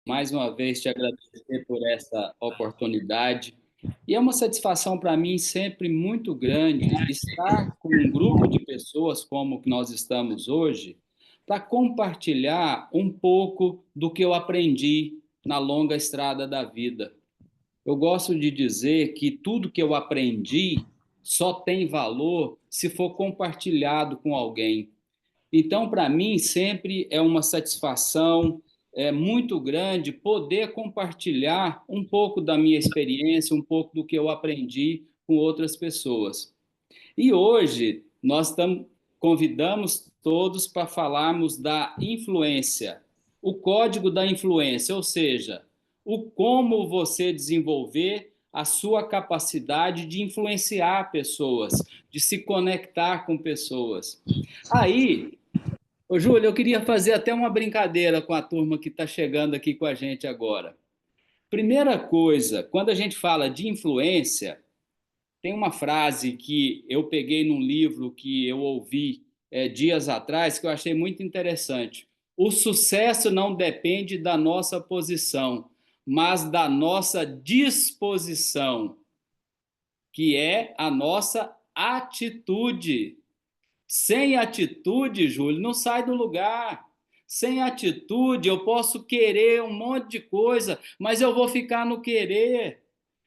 mais uma vez te agradecer por essa oportunidade. E é uma satisfação para mim sempre muito grande estar com um grupo de pessoas como que nós estamos hoje, para compartilhar um pouco do que eu aprendi na longa estrada da vida. Eu gosto de dizer que tudo que eu aprendi só tem valor se for compartilhado com alguém. Então, para mim, sempre é uma satisfação muito grande poder compartilhar um pouco da minha experiência, um pouco do que eu aprendi com outras pessoas. E hoje convidamos todos para falarmos da influência, o código da influência, ou seja, o como você desenvolver a sua capacidade de influenciar pessoas, de se conectar com pessoas. Aí, ô, Júlio, eu queria fazer até uma brincadeira com a turma que está chegando aqui com a gente agora. Primeira coisa, quando a gente fala de influência, tem uma frase que eu peguei num livro que eu ouvi dias atrás que eu achei muito interessante. O sucesso não depende da nossa posição, mas da nossa disposição, que é a nossa atitude. Sem atitude, Júlio, não sai do lugar. Sem atitude, eu posso querer um monte de coisa, mas eu vou ficar no querer.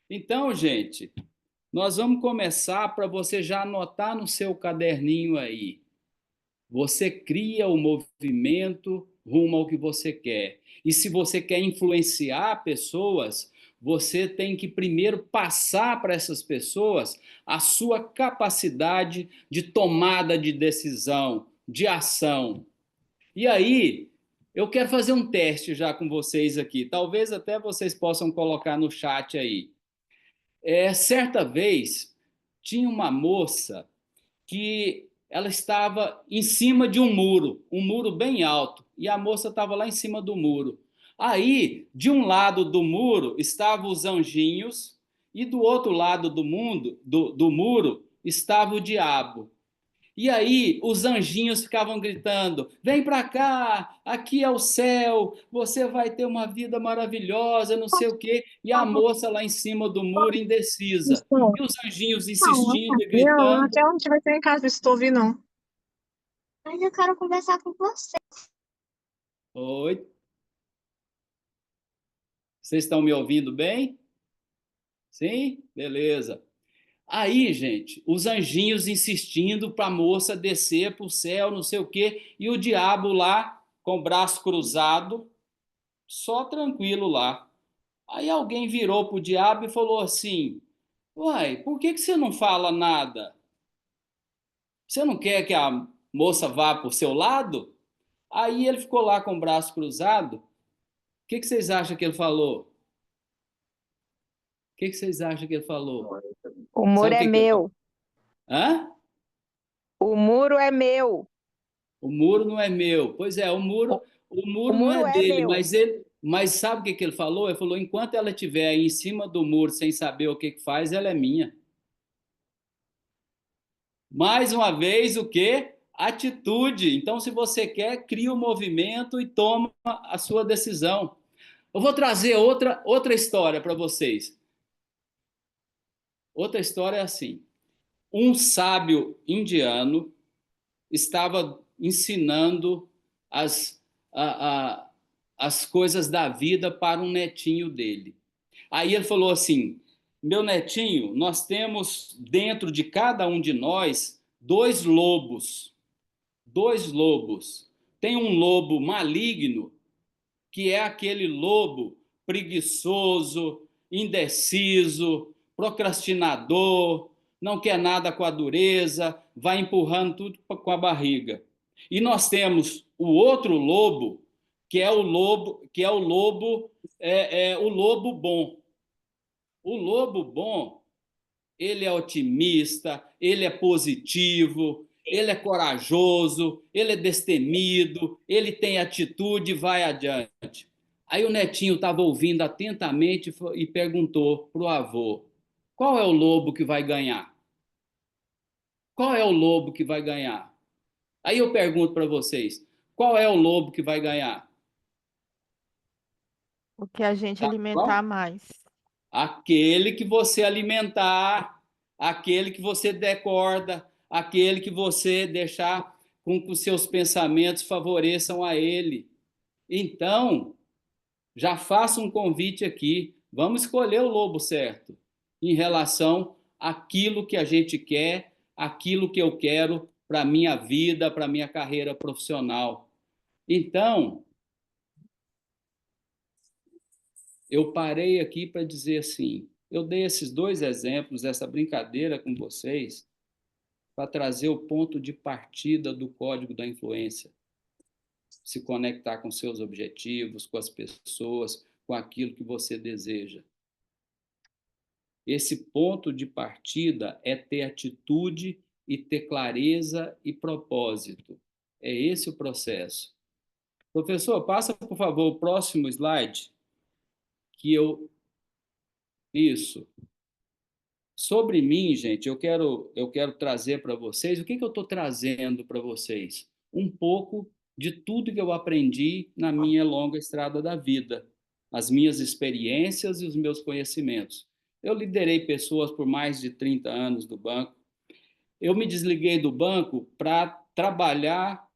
Então, gente, nós vamos começar para você já anotar no seu caderninho aí. Você cria o movimento rumo ao que você quer. E se você quer influenciar pessoas, você tem que primeiro passar para essas pessoas a sua capacidade de tomada de decisão, de ação. E aí, eu quero fazer um teste já com vocês aqui. Talvez até vocês possam colocar no chat aí. Certa vez, tinha uma moça que ela estava em cima de um muro bem alto, e a moça estava lá em cima do muro. Aí, de um lado do muro estavam os anjinhos, e do outro lado do muro estava o diabo. E aí os anjinhos ficavam gritando: vem para cá, aqui é o céu, você vai ter uma vida maravilhosa, não sei o quê. E a moça lá em cima do muro, indecisa. Estou. E os anjinhos Não, insistindo e não, gritando. até onde vai ter em casa, estou ouvindo, não. Mas eu quero conversar com você. Oi, vocês estão me ouvindo bem? Sim? Beleza. Aí, gente, os anjinhos insistindo para a moça descer para o céu, não sei o quê, e o diabo lá com o braço cruzado, só tranquilo lá. Aí alguém virou para o diabo e falou assim: uai, por que você não fala nada? Você não quer que a moça vá para o seu lado? Aí ele ficou lá com o braço cruzado. O que vocês acham que ele falou? O que vocês acham que ele falou? O Sabe muro o é que ele falou? meu. Hã? O muro é meu. O muro não é meu. Pois é, O, o o muro não é muro é dele, meu. mas sabe o que ele falou? Ele falou: enquanto ela estiver aí em cima do muro sem saber o que faz, ela é minha. Mais uma vez, o quê? Atitude. Então, se você quer, cria o movimento e toma a sua decisão. Eu vou trazer outra história para vocês. Outra história é assim: um sábio indiano estava ensinando as, a, as coisas da vida para um netinho dele. Aí ele falou assim: meu netinho, nós temos dentro de cada um de nós dois lobos. Dois lobos. Tem um lobo maligno, que é aquele lobo preguiçoso, indeciso, procrastinador, não quer nada com a dureza, vai empurrando tudo com a barriga. E nós temos o outro lobo, que é o lobo bom. O lobo bom, ele é otimista, ele é positivo, ele é corajoso, ele é destemido, ele tem atitude e vai adiante. Aí o netinho estava ouvindo atentamente e perguntou para o avô: qual é o lobo que vai ganhar? Qual é o lobo que vai ganhar? Aí eu pergunto para vocês: qual é o lobo que vai ganhar? O que a gente Tá alimentar bom? mais. Aquele que você alimentar, aquele que você der corda, aquele que você deixar com que os seus pensamentos favoreçam a ele. Então, já faço um convite aqui. Vamos escolher o lobo certo em relação àquilo que a gente quer, aquilo que eu quero para a minha vida, para a minha carreira profissional. Então, eu parei aqui para dizer assim: eu dei esses dois exemplos, essa brincadeira com vocês, para trazer o ponto de partida do código da influência, se conectar com seus objetivos, com as pessoas, com aquilo que você deseja. Esse ponto de partida é ter atitude e ter clareza e propósito. É esse o processo. Professor, passa, por favor, o próximo slide, que eu... Isso. Sobre mim, gente, eu quero trazer para vocês, o que eu estou trazendo para vocês? Um pouco de tudo que eu aprendi na minha longa estrada da vida, as minhas experiências e os meus conhecimentos. Eu liderei pessoas por mais de 30 anos do banco. Eu me desliguei do banco para trabalhar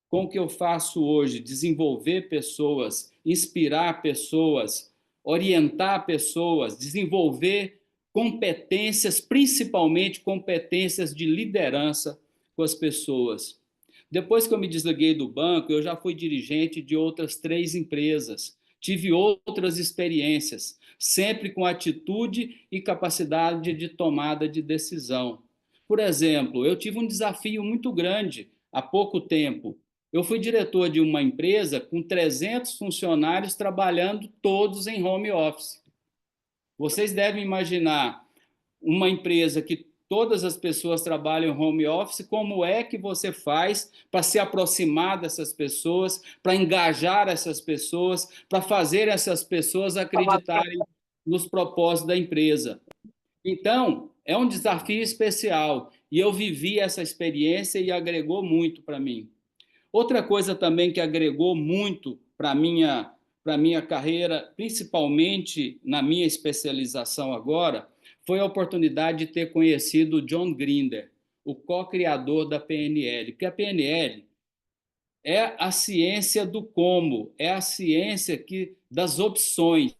com o que eu faço hoje, desenvolver pessoas, inspirar pessoas, orientar pessoas, desenvolver competências, principalmente competências de liderança com as pessoas. Depois que eu me desliguei do banco, eu já fui dirigente de outras 3 empresas, tive outras experiências, sempre com atitude e capacidade de tomada de decisão. Por exemplo, eu tive um desafio muito grande há pouco tempo. Eu fui diretor de uma empresa com 300 funcionários trabalhando todos em home office. Vocês devem imaginar uma empresa que todas as pessoas trabalham em home office, como é que você faz para se aproximar dessas pessoas, para engajar essas pessoas, para fazer essas pessoas acreditarem nos propósitos da empresa? Então, é um desafio especial e eu vivi essa experiência e agregou muito para mim. Outra coisa também que agregou muito para minha carreira, principalmente na minha especialização agora, foi a oportunidade de ter conhecido o John Grinder, o co-criador da PNL, porque a PNL é a ciência do como, é a ciência das opções,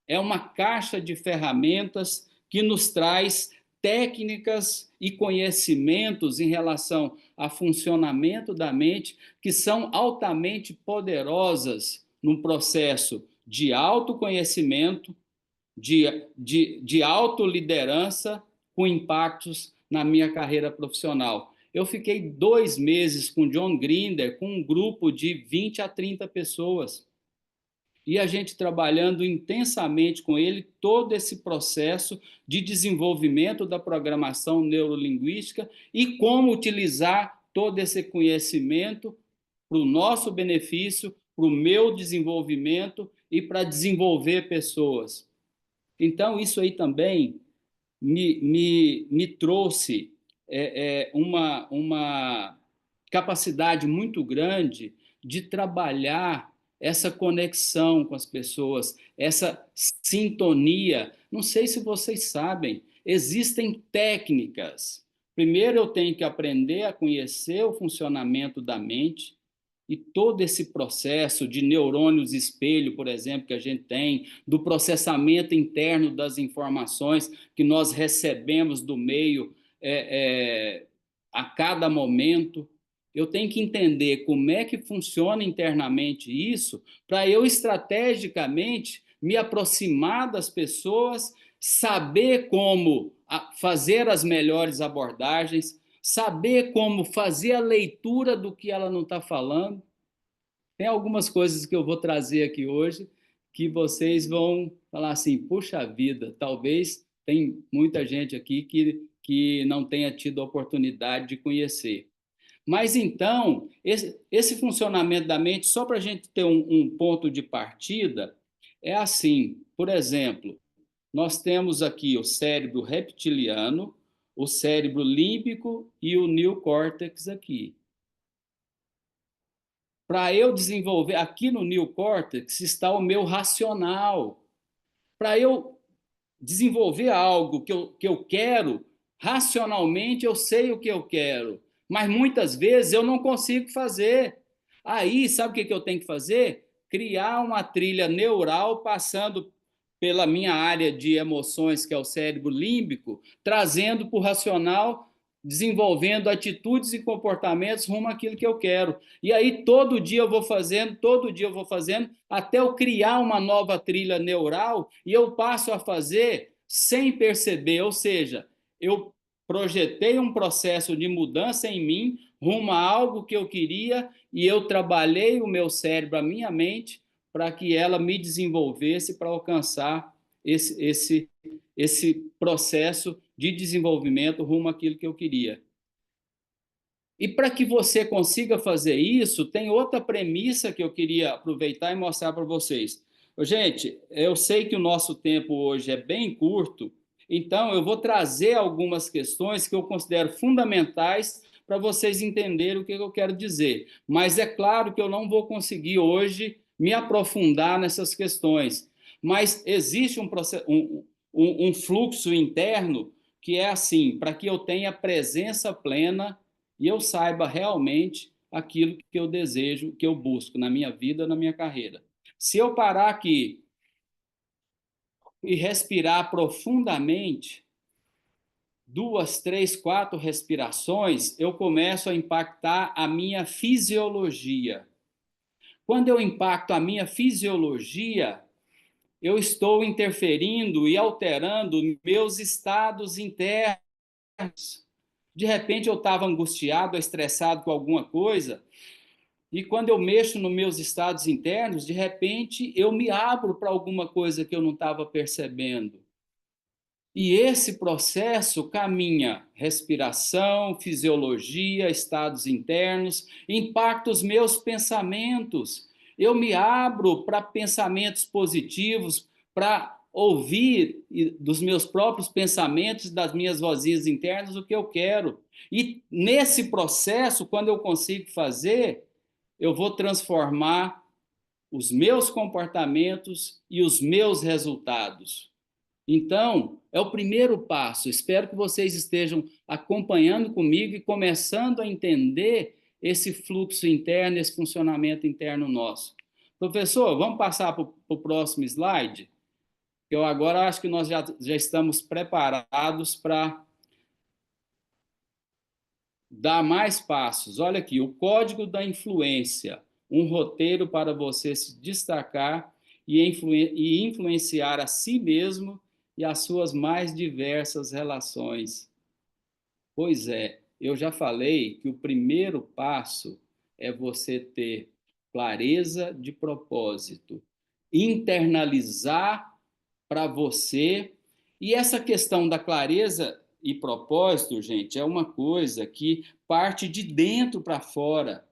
é uma caixa de ferramentas que nos traz técnicas e conhecimentos em relação ao funcionamento da mente que são altamente poderosas num processo de autoconhecimento, de autoliderança, com impactos na minha carreira profissional. Eu fiquei 2 meses com John Grinder, com um grupo de 20 a 30 pessoas e a gente trabalhando intensamente com ele todo esse processo de desenvolvimento da programação neurolinguística e como utilizar todo esse conhecimento para o nosso benefício, para o meu desenvolvimento e para desenvolver pessoas. Então, isso aí também me trouxe uma capacidade muito grande de trabalhar essa conexão com as pessoas, essa sintonia. Não sei se vocês sabem, existem técnicas. Primeiro, eu tenho que aprender a conhecer o funcionamento da mente e todo esse processo de neurônios espelho, por exemplo, que a gente tem, do processamento interno das informações que nós recebemos do meio a cada momento. Eu tenho que entender como é que funciona internamente isso, para eu estrategicamente me aproximar das pessoas, saber como fazer as melhores abordagens, saber como fazer a leitura do que ela não está falando. Tem algumas coisas que eu vou trazer aqui hoje que vocês vão falar assim, puxa vida, talvez tem muita gente aqui que não tenha tido a oportunidade de conhecer. Mas então, esse funcionamento da mente, só para a gente ter um ponto de partida, é assim, por exemplo, nós temos aqui o cérebro reptiliano, o cérebro límbico e o neocórtex aqui. Para eu desenvolver, aqui no neocórtex está o meu racional. Para eu desenvolver algo que eu quero, racionalmente eu sei o que eu quero, mas muitas vezes eu não consigo fazer. Aí, sabe o que eu tenho que fazer? Criar uma trilha neural passando pela minha área de emoções, que é o cérebro límbico, trazendo para o racional, desenvolvendo atitudes e comportamentos rumo àquilo que eu quero. E aí todo dia eu vou fazendo, todo dia eu vou fazendo, até eu criar uma nova trilha neural e eu passo a fazer sem perceber, ou seja, eu projetei um processo de mudança em mim rumo a algo que eu queria e eu trabalhei o meu cérebro, a minha mente, para que ela me desenvolvesse para alcançar esse processo de desenvolvimento rumo àquilo que eu queria. E para que você consiga fazer isso, tem outra premissa que eu queria aproveitar e mostrar para vocês. Gente, eu sei que o nosso tempo hoje é bem curto, então eu vou trazer algumas questões que eu considero fundamentais para vocês entenderem o que eu quero dizer. Mas é claro que eu não vou conseguir hoje me aprofundar nessas questões. Mas existe um fluxo interno que é assim, para que eu tenha presença plena e eu saiba realmente aquilo que eu desejo, que eu busco na minha vida, na minha carreira. Se eu parar aqui e respirar profundamente, 2, 3, 4 respirações, eu começo a impactar a minha fisiologia. Quando eu impacto a minha fisiologia, eu estou interferindo e alterando meus estados internos. De repente eu estava angustiado, estressado com alguma coisa, e quando eu mexo nos meus estados internos, de repente eu me abro para alguma coisa que eu não estava percebendo. E esse processo caminha respiração, fisiologia, estados internos, impacta os meus pensamentos. Eu me abro para pensamentos positivos, para ouvir dos meus próprios pensamentos, das minhas vozinhas internas, o que eu quero. E nesse processo, quando eu consigo fazer, eu vou transformar os meus comportamentos e os meus resultados. Então, é o primeiro passo. Espero que vocês estejam acompanhando comigo e começando a entender esse fluxo interno, esse funcionamento interno nosso. Professor, vamos passar para o próximo slide? Eu agora acho que nós já estamos preparados para dar mais passos. Olha aqui, o código da influência, um roteiro para você se destacar e influenciar a si mesmo e as suas mais diversas relações. Pois é, eu já falei que o primeiro passo é você ter clareza de propósito, internalizar para você. E essa questão da clareza e propósito, gente, é uma coisa que parte de dentro para fora.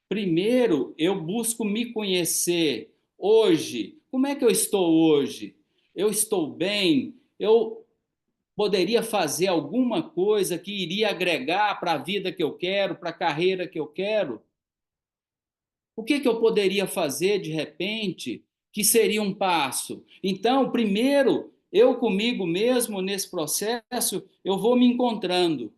Primeiro, eu busco me conhecer hoje. Como é que eu estou hoje? Eu estou bem? Eu poderia fazer alguma coisa que iria agregar para a vida que eu quero, para a carreira que eu quero? O que eu poderia fazer de repente que seria um passo? Então, primeiro, eu comigo mesmo nesse processo, eu vou me encontrando.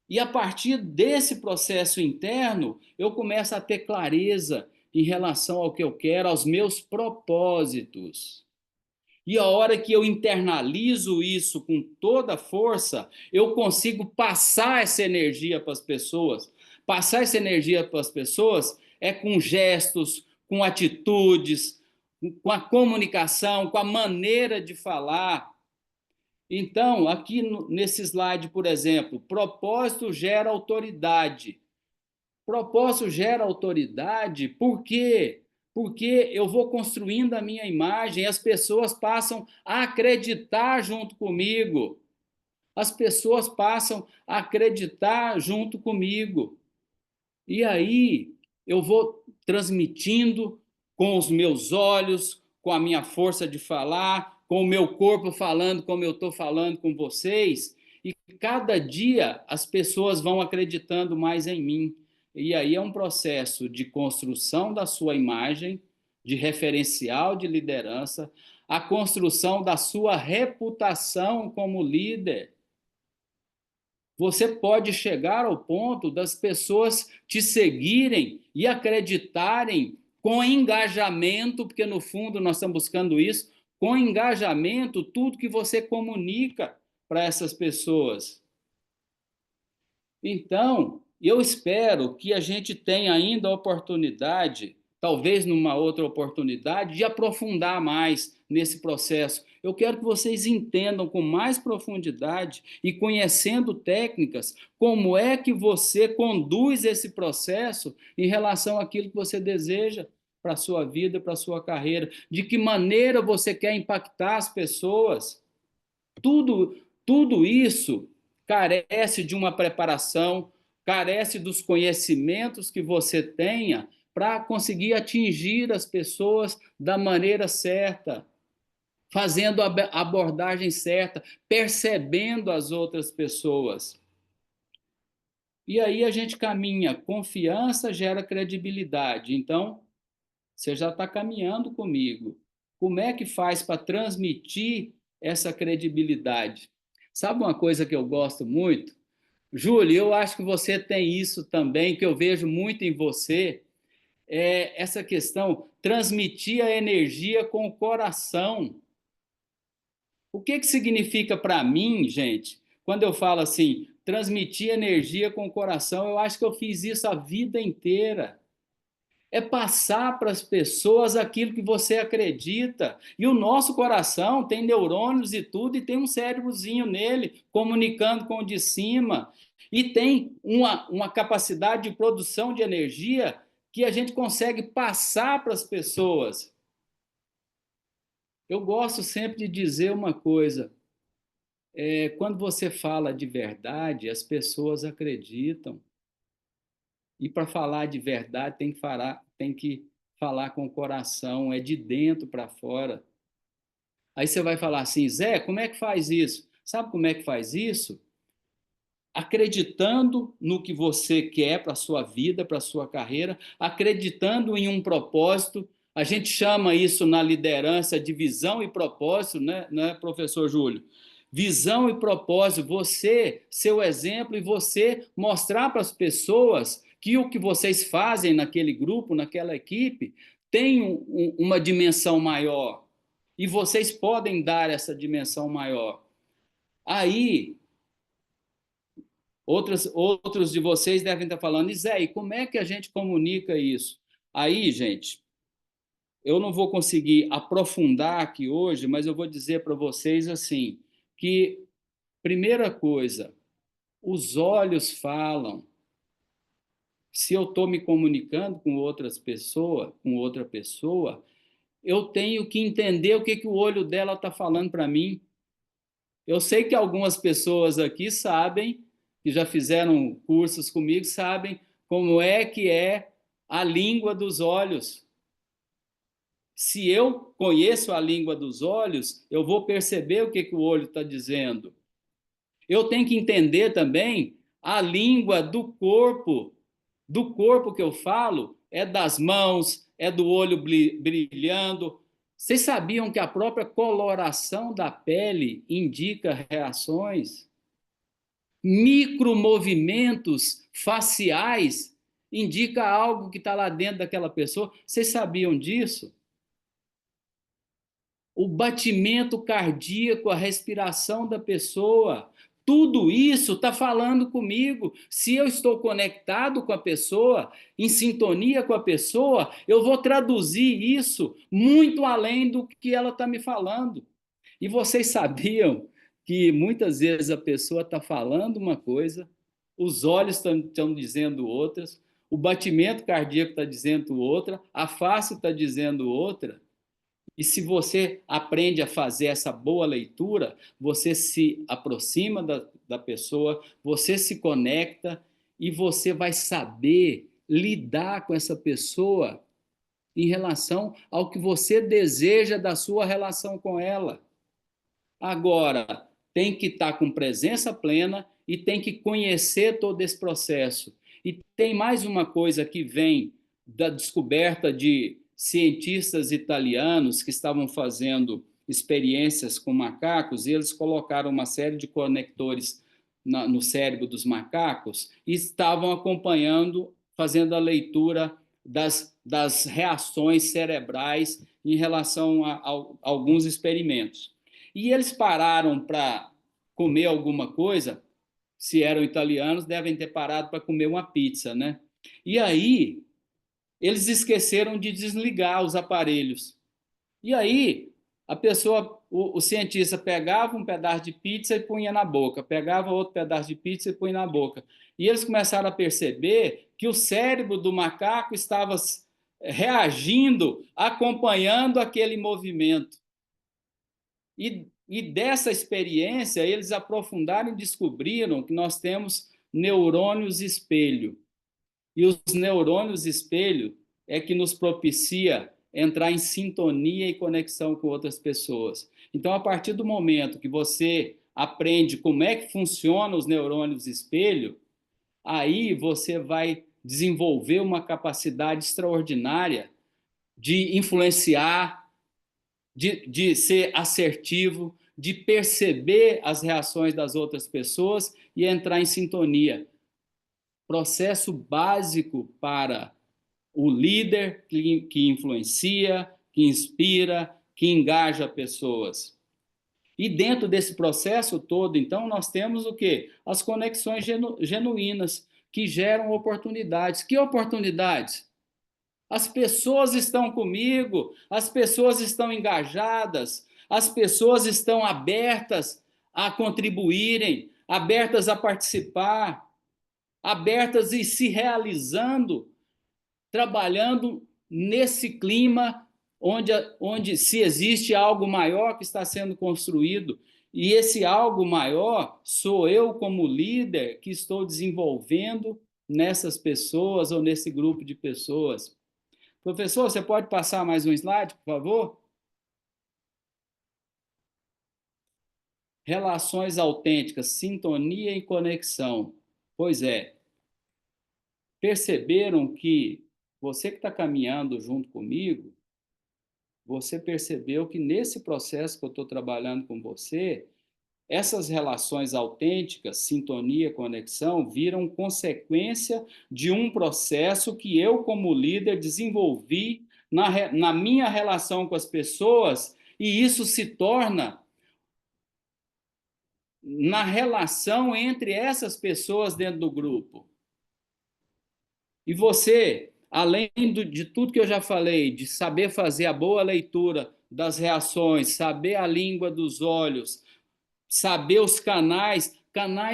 E a partir desse processo interno, eu começo a ter clareza em relação ao que eu quero, aos meus propósitos. E a hora que eu internalizo isso com toda a força, eu consigo passar essa energia para as pessoas. Passar essa energia para as pessoas é com gestos, com atitudes, com a comunicação, com a maneira de falar. Então, aqui nesse slide, por exemplo, propósito gera autoridade. Propósito gera autoridade, por quê? Porque eu vou construindo a minha imagem, as pessoas passam a acreditar junto comigo. As pessoas passam a acreditar junto comigo. E aí eu vou transmitindo com os meus olhos, com a minha força de falar, com o meu corpo falando como eu estou falando com vocês. E cada dia as pessoas vão acreditando mais em mim. E aí é um processo de construção da sua imagem, de referencial de liderança, a construção da sua reputação como líder. Você pode chegar ao ponto das pessoas te seguirem e acreditarem com engajamento, porque no fundo nós estamos buscando isso, com engajamento, tudo que você comunica para essas pessoas. Então, eu espero que a gente tenha ainda a oportunidade, talvez numa outra oportunidade, de aprofundar mais nesse processo. Eu quero que vocês entendam com mais profundidade e conhecendo técnicas, como é que você conduz esse processo em relação àquilo que você deseja para a sua vida, para a sua carreira, de que maneira você quer impactar as pessoas. Tudo isso carece de uma preparação, carece dos conhecimentos que você tenha para conseguir atingir as pessoas da maneira certa, fazendo a abordagem certa, percebendo as outras pessoas. E aí a gente caminha, confiança gera credibilidade. Então, você já está caminhando comigo. Como é que faz para transmitir essa credibilidade? Sabe uma coisa que eu gosto muito? Júlio, eu acho que você tem isso também, que eu vejo muito em você, é essa questão, transmitir a energia com o coração. O que que significa para mim, gente, quando eu falo assim, transmitir energia com o coração? Eu acho que eu fiz isso a vida inteira. É passar para as pessoas aquilo que você acredita. E o nosso coração tem neurônios e tudo, e tem um cérebrozinho nele, comunicando com o de cima. E tem uma capacidade de produção de energia que a gente consegue passar para as pessoas. Eu gosto sempre de dizer uma coisa: quando você fala de verdade, as pessoas acreditam. E para falar de verdade, tem que falar com o coração, é de dentro para fora. Aí você vai falar assim, Zé, como é que faz isso? Sabe como é que faz isso? Acreditando no que você quer para a sua vida, para a sua carreira, acreditando em um propósito. A gente chama isso na liderança de visão e propósito, né, professor Júlio? Visão e propósito, você, seu exemplo, e você mostrar para as pessoas que o que vocês fazem naquele grupo, naquela equipe, tem uma dimensão maior. E vocês podem dar essa dimensão maior. Aí, outros de vocês devem estar falando, e Zé, e como é que a gente comunica isso? Aí, gente, eu não vou conseguir aprofundar aqui hoje, mas eu vou dizer para vocês assim, que, primeira coisa, os olhos falam. Se eu estou me comunicando com outra pessoa, eu tenho que entender o que, que o olho dela está falando para mim. Eu sei que algumas pessoas aqui sabem, que já fizeram cursos comigo, sabem como é que é a língua dos olhos. Se eu conheço a língua dos olhos, eu vou perceber o que, que o olho está dizendo. Eu tenho que entender também a língua do corpo. Do corpo que eu falo é das mãos, é do olho brilhando. Vocês sabiam que a própria coloração da pele indica reações? Micromovimentos faciais indica algo que está lá dentro daquela pessoa. Vocês sabiam disso? O batimento cardíaco, a respiração da pessoa, tudo isso está falando comigo. Se eu estou conectado com a pessoa, em sintonia com a pessoa, eu vou traduzir isso muito além do que ela está me falando. E vocês sabiam que muitas vezes a pessoa está falando uma coisa, os olhos estão dizendo outras, o batimento cardíaco está dizendo outra, a face está dizendo outra. E se você aprende a fazer essa boa leitura, você se aproxima da pessoa, você se conecta e você vai saber lidar com essa pessoa em relação ao que você deseja da sua relação com ela. Agora, tem que estar com presença plena e tem que conhecer todo esse processo. E tem mais uma coisa que vem da descoberta de cientistas italianos que estavam fazendo experiências com macacos, e eles colocaram uma série de conectores no cérebro dos macacos e estavam acompanhando, fazendo a leitura das reações cerebrais em relação a alguns experimentos. E eles pararam para comer alguma coisa, se eram italianos, devem ter parado para comer uma pizza, né? E aí, eles esqueceram de desligar os aparelhos. E aí, a pessoa, o cientista pegava um pedaço de pizza e punha na boca, pegava outro pedaço de pizza e punha na boca. E eles começaram a perceber que o cérebro do macaco estava reagindo, acompanhando aquele movimento. E dessa experiência, eles aprofundaram e descobriram que nós temos neurônios espelho. E os neurônios espelho é que nos propicia entrar em sintonia e conexão com outras pessoas. Então, a partir do momento que você aprende como é que funcionam os neurônios espelho, aí você vai desenvolver uma capacidade extraordinária de influenciar, de ser assertivo, de perceber as reações das outras pessoas e entrar em sintonia. Processo básico para o líder que influencia, que inspira, que engaja pessoas. E dentro desse processo todo, então, nós temos o quê? As conexões genuínas, que geram oportunidades. Que oportunidades? As pessoas estão comigo, as pessoas estão engajadas, as pessoas estão abertas a contribuírem, abertas a participar, abertas e se realizando, trabalhando nesse clima onde se existe algo maior que está sendo construído, e esse algo maior sou eu como líder que estou desenvolvendo nessas pessoas ou nesse grupo de pessoas. Professor, você pode passar mais um slide, por favor? Relações autênticas, sintonia e conexão. Pois é, perceberam que você que está caminhando junto comigo, você percebeu que nesse processo que eu estou trabalhando com você, essas relações autênticas, sintonia, conexão, viram consequência de um processo que eu, como líder, desenvolvi na minha relação com as pessoas, e isso se torna na relação entre essas pessoas dentro do grupo. E você, além de tudo que eu já falei, de saber fazer a boa leitura das reações, saber a língua dos olhos, saber os canais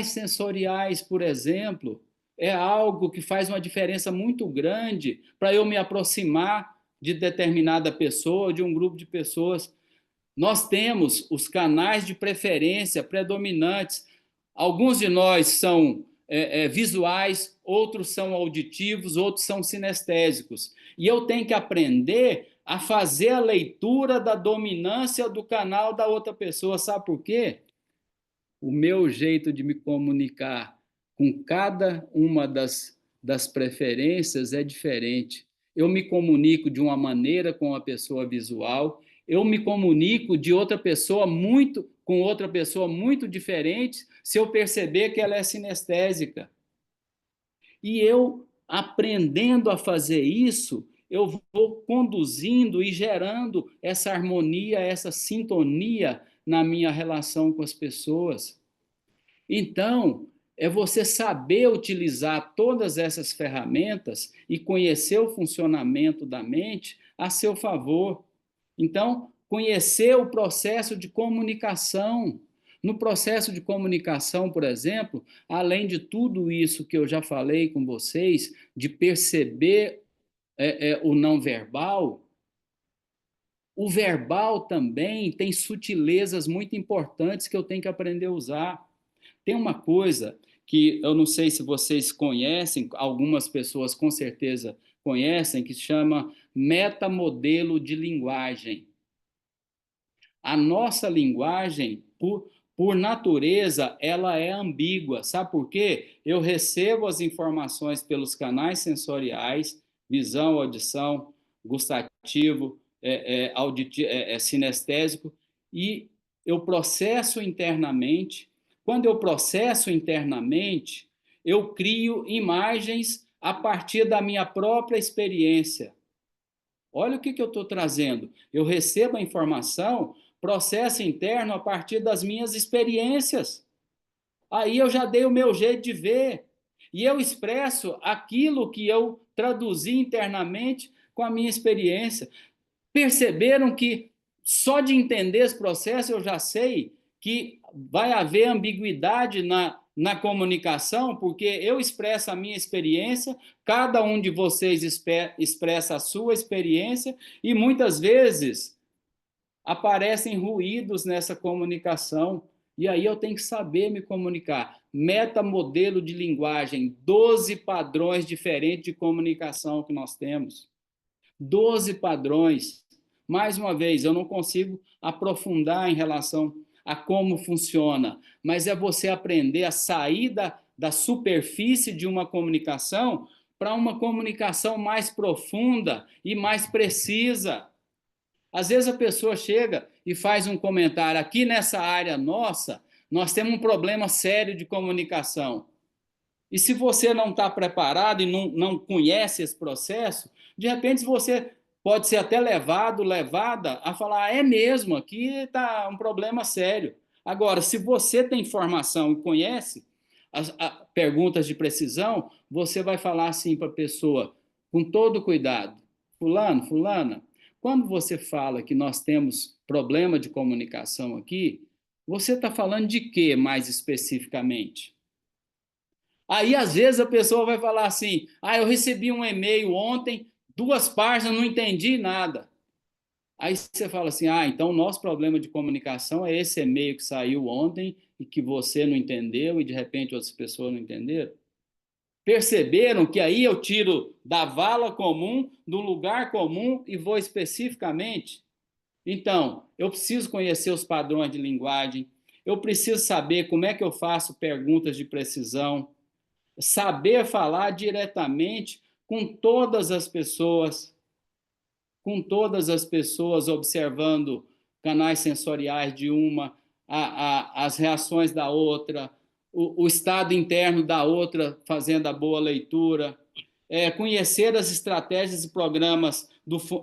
sensoriais, por exemplo, é algo que faz uma diferença muito grande para eu me aproximar de determinada pessoa, de um grupo de pessoas. Nós temos os canais de preferência predominantes. Alguns de nós são visuais, outros são auditivos, outros são sinestésicos. E eu tenho que aprender a fazer a leitura da dominância do canal da outra pessoa. Sabe por quê? O meu jeito de me comunicar com cada uma das preferências é diferente. Eu me comunico de uma maneira com a pessoa visual, eu me comunico de outra pessoa com outra pessoa muito diferente se eu perceber que ela é sinestésica. E eu, aprendendo a fazer isso, eu vou conduzindo e gerando essa harmonia, essa sintonia na minha relação com as pessoas. Então, é você saber utilizar todas essas ferramentas e conhecer o funcionamento da mente a seu favor. Então, conhecer o processo de comunicação. No processo de comunicação, por exemplo, além de tudo isso que eu já falei com vocês, de perceber o não verbal, o verbal também tem sutilezas muito importantes que eu tenho que aprender a usar. Tem uma coisa que eu não sei se vocês conhecem, algumas pessoas com certeza conhecem, que se chama metamodelo de linguagem. A nossa linguagem, por por natureza, ela é ambígua. Sabe por quê? Eu recebo as informações pelos canais sensoriais, visão, audição, gustativo, sinestésico, e eu processo internamente. Quando eu processo internamente, eu crio imagens a partir da minha própria experiência. Olha o que eu estou trazendo. Eu recebo a informação, processo interno a partir das minhas experiências. Aí eu já dei o meu jeito de ver. E eu expresso aquilo que eu traduzi internamente com a minha experiência. Perceberam que só de entender esse processo eu já sei que vai haver ambiguidade na comunicação, porque eu expresso a minha experiência, cada um de vocês expressa a sua experiência, e muitas vezes aparecem ruídos nessa comunicação, e aí eu tenho que saber me comunicar. Metamodelo de linguagem, 12 padrões diferentes de comunicação que nós temos. 12 padrões. Mais uma vez, eu não consigo aprofundar em relação a como funciona, mas é você aprender a sair da superfície de uma comunicação para uma comunicação mais profunda e mais precisa. Às vezes a pessoa chega e faz um comentário, aqui nessa área nossa, nós temos um problema sério de comunicação. E se você não está preparado e não conhece esse processo, de repente você pode ser até levada a falar, é mesmo, aqui está um problema sério. Agora, se você tem informação e conhece as perguntas de precisão, você vai falar assim para a pessoa, com todo cuidado, fulano, fulana, quando você fala que nós temos problema de comunicação aqui, você está falando de quê mais especificamente? Aí, às vezes, a pessoa vai falar assim, eu recebi um e-mail ontem, 2 páginas, não entendi nada. Aí você fala assim, então o nosso problema de comunicação é esse e-mail que saiu ontem e que você não entendeu e de repente outras pessoas não entenderam. Perceberam que aí eu tiro da vala comum, do lugar comum e vou especificamente? Então, eu preciso conhecer os padrões de linguagem, eu preciso saber como é que eu faço perguntas de precisão, saber falar diretamente com todas as pessoas, observando canais sensoriais de uma, as reações da outra, o estado interno da outra, fazendo a boa leitura, conhecer as estratégias e programas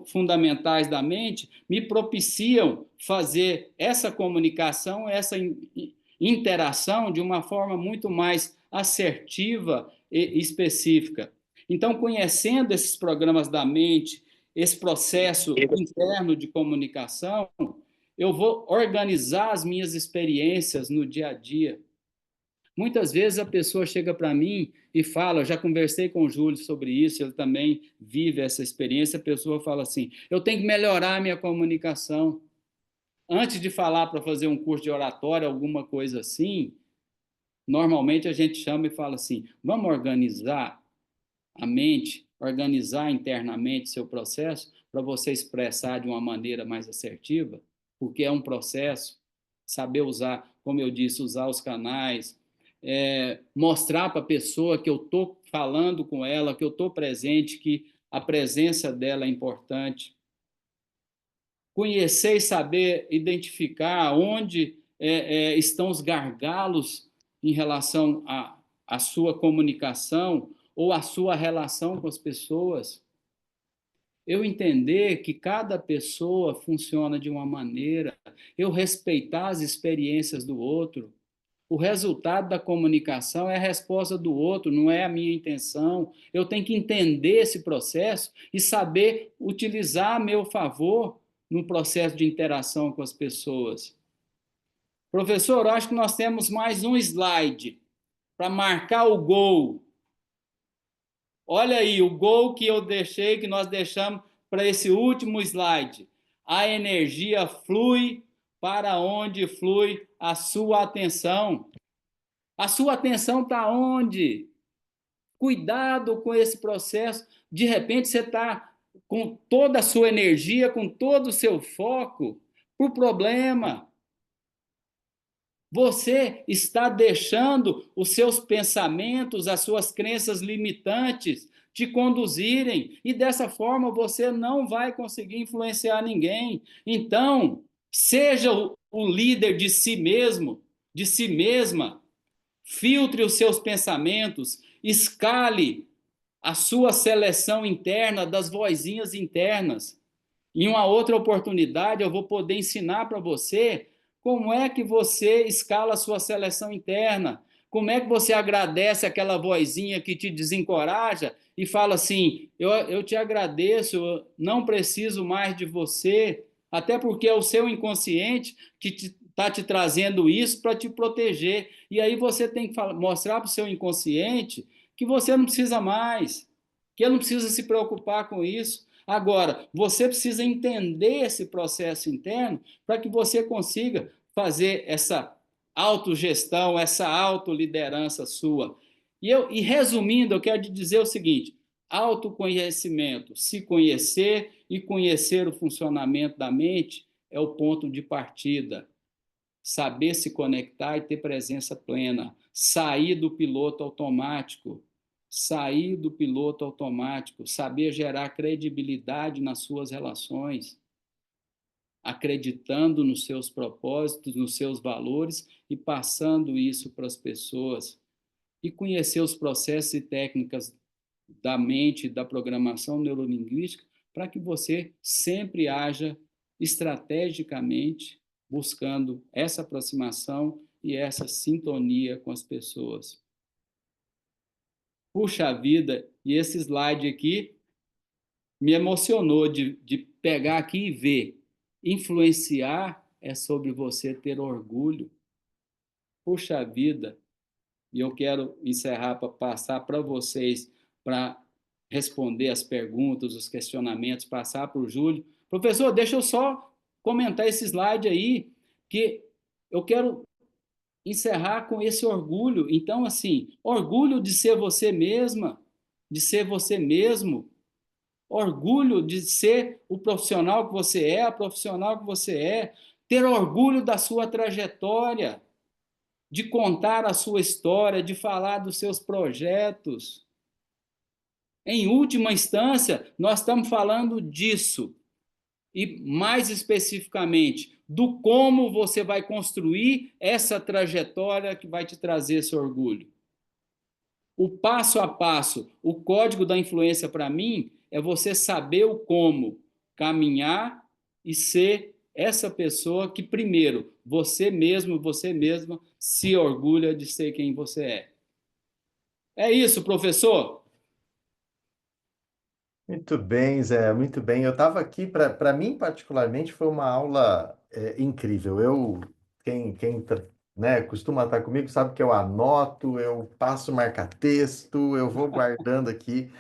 fundamentais da mente, me propiciam fazer essa comunicação, essa interação de uma forma muito mais assertiva e específica. Então, conhecendo esses programas da mente, esse processo interno de comunicação, eu vou organizar as minhas experiências no dia a dia. Muitas vezes a pessoa chega para mim e fala, eu já conversei com o Júlio sobre isso, ele também vive essa experiência, a pessoa fala assim, eu tenho que melhorar a minha comunicação. Antes de falar para fazer um curso de oratória, alguma coisa assim, normalmente a gente chama e fala assim, vamos organizar a mente, organizar internamente seu processo para você expressar de uma maneira mais assertiva, porque é um processo, saber usar, como eu disse, usar os canais, mostrar para a pessoa que eu estou falando com ela, que eu estou presente, que a presença dela é importante. Conhecer e saber identificar onde estão os gargalos em relação à sua comunicação ou à sua relação com as pessoas. Eu entender que cada pessoa funciona de uma maneira, eu respeitar as experiências do outro. O resultado da comunicação é a resposta do outro, não é a minha intenção. Eu tenho que entender esse processo e saber utilizar a meu favor no processo de interação com as pessoas. Professor, eu acho que nós temos mais um slide para marcar o gol. Olha aí, o gol que eu deixei, que nós deixamos para esse último slide. A energia flui para onde flui a sua atenção. A sua atenção está onde? Cuidado com esse processo. De repente você está com toda a sua energia, com todo o seu foco para o problema. Você está deixando os seus pensamentos, as suas crenças limitantes te conduzirem, e dessa forma você não vai conseguir influenciar ninguém. Então, seja o líder de si mesmo, de si mesma, filtre os seus pensamentos, escale a sua seleção interna das vozinhas internas. Em uma outra oportunidade, eu vou poder ensinar para você como é que você escala a sua seleção interna, como é que você agradece aquela vozinha que te desencoraja e fala assim: eu te agradeço, eu não preciso mais de você, até porque é o seu inconsciente que está te trazendo isso para te proteger. E aí você tem que mostrar para o seu inconsciente que você não precisa mais, que ele não precisa se preocupar com isso. Agora, você precisa entender esse processo interno para que você consiga fazer essa autogestão, essa autoliderança sua. E resumindo, eu quero te dizer o seguinte: autoconhecimento, se conhecer e conhecer o funcionamento da mente é o ponto de partida. Saber se conectar e ter presença plena, sair do piloto automático, saber gerar credibilidade nas suas relações, acreditando nos seus propósitos, nos seus valores e passando isso para as pessoas. E conhecer os processos e técnicas da mente, da programação neurolinguística, para que você sempre haja estrategicamente buscando essa aproximação e essa sintonia com as pessoas. Puxa vida, e esse slide aqui me emocionou de pegar aqui e ver. Influenciar é sobre você ter orgulho. Puxa vida, e eu quero encerrar para passar para vocês, para responder as perguntas, os questionamentos, passar para o Júlio. Professor, deixa eu só comentar esse slide aí, que eu quero encerrar com esse orgulho. Então, assim, orgulho de ser você mesma, de ser você mesmo, orgulho de ser o profissional que você é, a profissional que você é, ter orgulho da sua trajetória, de contar a sua história, de falar dos seus projetos. Em última instância, nós estamos falando disso, e mais especificamente, do como você vai construir essa trajetória que vai te trazer esse orgulho. O passo a passo, o código da influência para mim é você saber o como caminhar e ser essa pessoa que primeiro você mesmo, você mesma se orgulha de ser quem você é. É isso, professor. Muito bem, Zé, muito bem. Eu estava aqui, para mim particularmente, foi uma aula incrível. Quem costuma estar comigo sabe que eu anoto, eu passo marca-texto, eu vou guardando aqui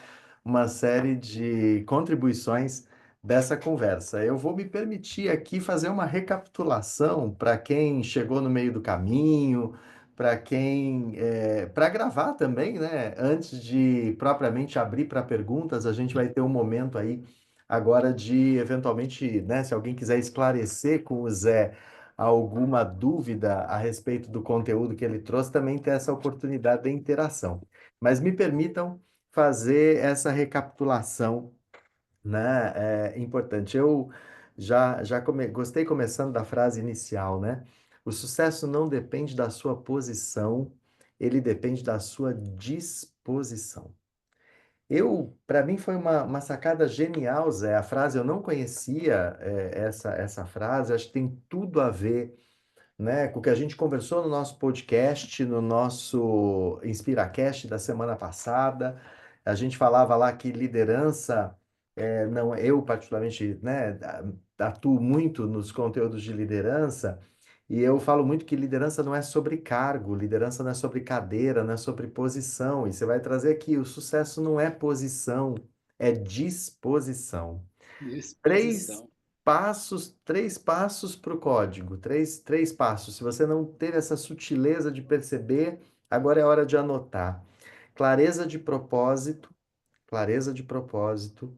uma série de contribuições dessa conversa. Eu vou me permitir aqui fazer uma recapitulação para quem chegou no meio do caminho, para gravar também, né? Antes de propriamente abrir para perguntas, a gente vai ter um momento aí agora de eventualmente, né? Se alguém quiser esclarecer com o Zé alguma dúvida a respeito do conteúdo que ele trouxe, também ter essa oportunidade de interação. Mas me permitam fazer essa recapitulação, né? É importante. Eu gostei começando da frase inicial, né? O sucesso não depende da sua posição, ele depende da sua disposição. Para mim foi uma sacada genial, Zé. A frase eu não conhecia, essa frase, acho que tem tudo a ver, né, com o que a gente conversou no nosso podcast, no nosso InspiraCast da semana passada. A gente falava lá que liderança, não, eu particularmente, né, atuo muito nos conteúdos de liderança, e eu falo muito que liderança não é sobre cargo, liderança não é sobre cadeira, não é sobre posição. E você vai trazer aqui, o sucesso não é posição, é disposição. Três Disposição. três passos para o código, três passos. Se você não teve essa sutileza de perceber, agora é hora de anotar. Clareza de propósito, clareza de propósito,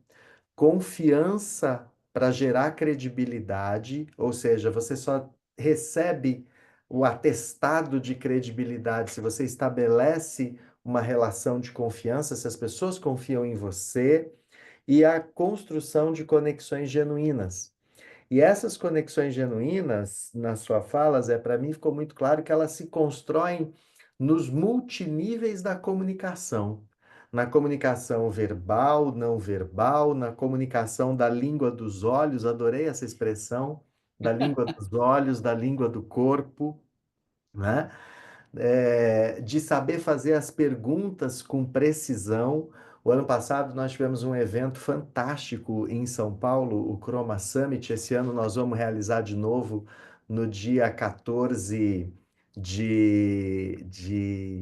confiança para gerar credibilidade, ou seja, você só recebe o atestado de credibilidade, se você estabelece uma relação de confiança, se as pessoas confiam em você, e a construção de conexões genuínas. E essas conexões genuínas, na sua fala, Zé, para mim ficou muito claro que elas se constroem nos multiníveis da comunicação. Na comunicação verbal, não verbal, na comunicação da língua dos olhos, adorei essa expressão, da língua dos olhos, da língua do corpo, né? De saber fazer as perguntas com precisão. O ano passado nós tivemos um evento fantástico em São Paulo, o Chroma Summit. Esse ano nós vamos realizar de novo no dia 14 de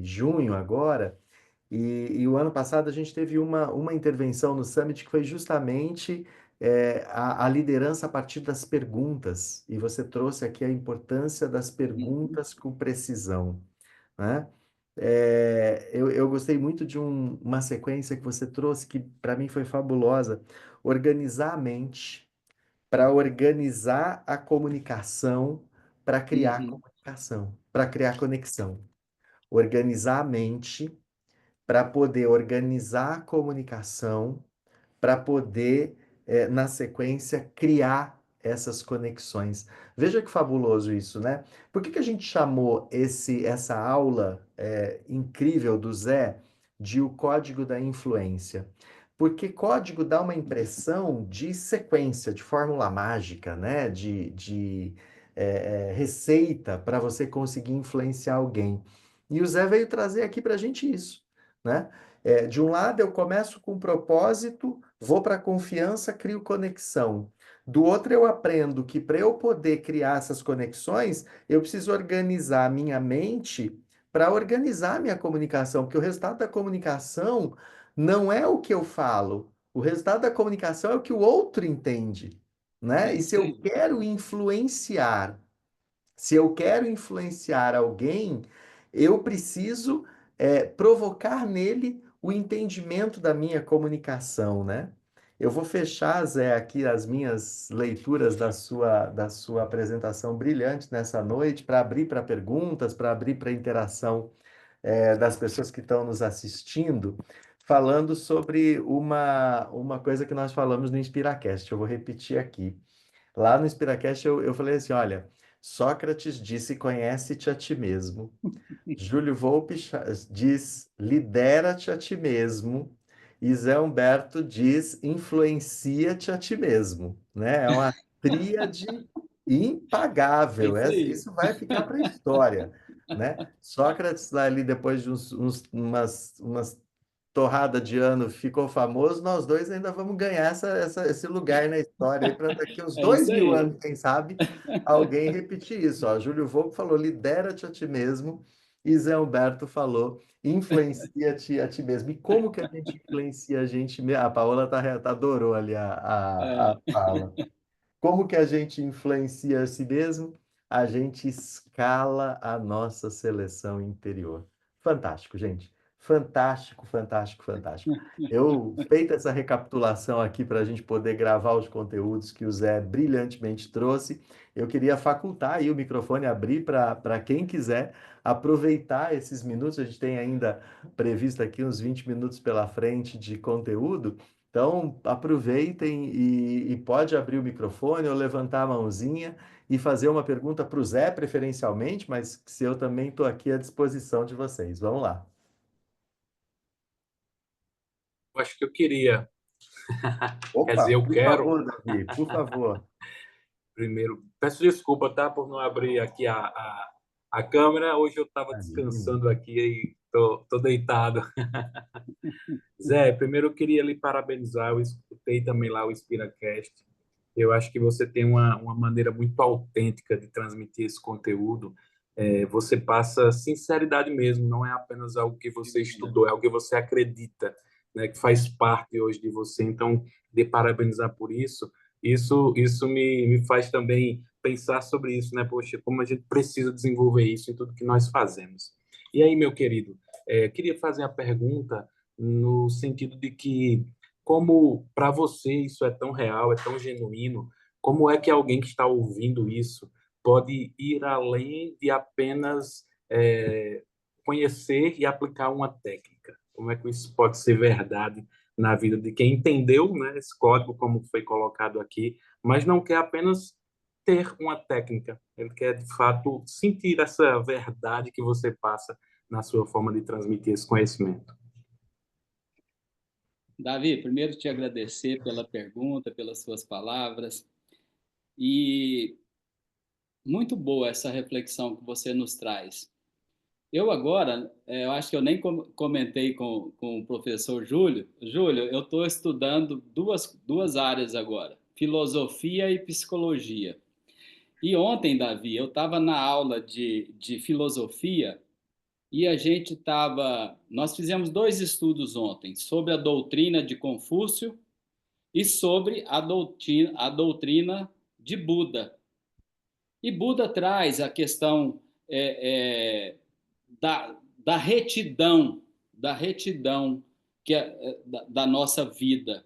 junho agora. E o ano passado a gente teve uma intervenção no Summit que foi justamente a liderança a partir das perguntas. E você trouxe aqui a importância das Uhum. perguntas com precisão, né? Eu gostei muito de uma sequência que você trouxe que para mim foi fabulosa. Organizar a mente para organizar a comunicação, para criar Uhum. comunicação, para criar conexão. Organizar a mente para poder organizar a comunicação, para poder, na sequência, criar essas conexões. Veja que fabuloso isso, né? Por que que a gente chamou essa aula incrível do Zé de o código da influência? Porque código dá uma impressão de sequência, de fórmula mágica, né? De receita para você conseguir influenciar alguém. E o Zé veio trazer aqui para a gente isso, né? De um lado, eu começo com propósito, vou para a confiança, crio conexão. Do outro, eu aprendo que para eu poder criar essas conexões, eu preciso organizar a minha mente para organizar a minha comunicação, porque o resultado da comunicação não é o que eu falo, o resultado da comunicação é o que o outro entende, É né? E isso aí. se eu quero influenciar alguém, eu preciso provocar nele o entendimento da minha comunicação, né? Eu vou fechar, Zé, aqui as minhas leituras da sua apresentação brilhante nessa noite, para abrir para perguntas, para abrir para interação das pessoas que estão nos assistindo, falando sobre uma coisa que nós falamos no Inspiracast. Eu vou repetir aqui. Lá no Inspiracast eu falei assim, olha, Sócrates disse, conhece-te a ti mesmo. Júlio Volpi diz, lidera-te a ti mesmo. E Zé Humberto diz, influencia-te a ti mesmo, né? É uma tríade É impagável. isso aí. Isso vai ficar para a história, né? Sócrates, lá ali, depois de umas torrada de ano, ficou famoso, nós dois ainda vamos ganhar esse lugar na história aí para daqui uns É dois isso mil aí. anos, quem sabe, alguém repetir isso. Ó. Júlio Volpe falou, lidera-te a ti mesmo, e Zé Humberto falou, influencia-te a ti mesmo. E como que a gente influencia a gente mesmo? A Paola adorou ali a É, fala. Como que a gente influencia a si mesmo? A gente escala a nossa seleção interior. Fantástico, gente. Fantástico, fantástico, fantástico. Feita essa recapitulação aqui para a gente poder gravar os conteúdos que o Zé brilhantemente trouxe, eu queria facultar aí o microfone, abrir para quem quiser aproveitar esses minutos. A gente tem ainda previsto aqui uns 20 minutos pela frente de conteúdo. Então, aproveitem e pode abrir o microfone ou levantar a mãozinha e fazer uma pergunta para o Zé, preferencialmente, mas se eu também estou aqui à disposição de vocês. Vamos lá. Eu acho que eu queria, quer Opa, dizer, eu por quero, favor, Davi, por favor. primeiro, peço desculpa, tá, por não abrir aqui a câmera. Hoje eu estava Imagina. descansando aqui e tô deitado. Zé, primeiro eu queria lhe parabenizar. Eu escutei também lá o InspiraCast. Eu acho que você tem uma maneira muito autêntica de transmitir esse conteúdo. Você passa sinceridade mesmo, não é apenas algo que que você bom. estudou, é algo que você acredita, né, que faz parte hoje de você. Então, de parabenizar por isso. Isso me faz também pensar sobre isso, né? Poxa, como a gente precisa desenvolver isso em tudo que nós fazemos. E aí, meu querido, queria fazer a pergunta no sentido de que, como para você isso é tão real, é tão genuíno, como é que alguém que está ouvindo isso pode ir além de apenas conhecer e aplicar uma técnica. Como é que isso pode ser verdade na vida de quem entendeu, né, esse código, como foi colocado aqui, mas não quer apenas ter uma técnica, ele quer, de fato, sentir essa verdade que você passa na sua forma de transmitir esse conhecimento. Davi, primeiro te agradecer pela pergunta, pelas suas palavras, e muito boa essa reflexão que você nos traz. Eu agora, eu acho que eu nem comentei com o professor Júlio. Júlio, eu estou estudando duas áreas agora, filosofia e psicologia. E ontem, Davi, eu estava na aula de filosofia e nós fizemos dois estudos ontem sobre a doutrina de Confúcio e sobre a doutrina de Buda. E Buda traz a questão da retidão da nossa vida.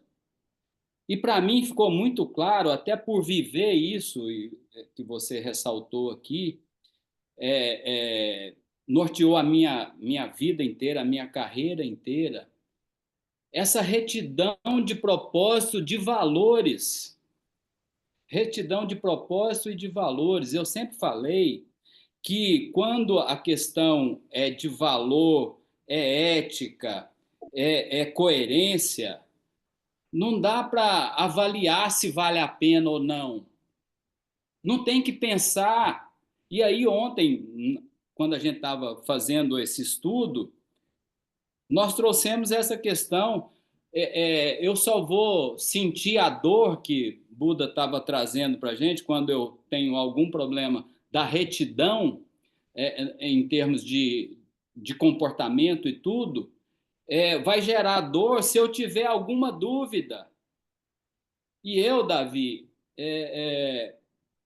E para mim ficou muito claro, até por viver isso que você ressaltou aqui, norteou a minha vida inteira, a minha carreira inteira, essa retidão de propósito, de valores. Retidão de propósito e de valores. Eu sempre falei que quando a questão é de valor, é ética, é coerência, não dá para avaliar se vale a pena ou não. Não tem que pensar. E aí, ontem, quando a gente estava fazendo esse estudo, nós trouxemos essa questão. Eu só vou sentir a dor que Buda estava trazendo para a gente quando eu tenho algum problema da retidão, em termos de comportamento e tudo, vai gerar dor se eu tiver alguma dúvida. E eu, Davi,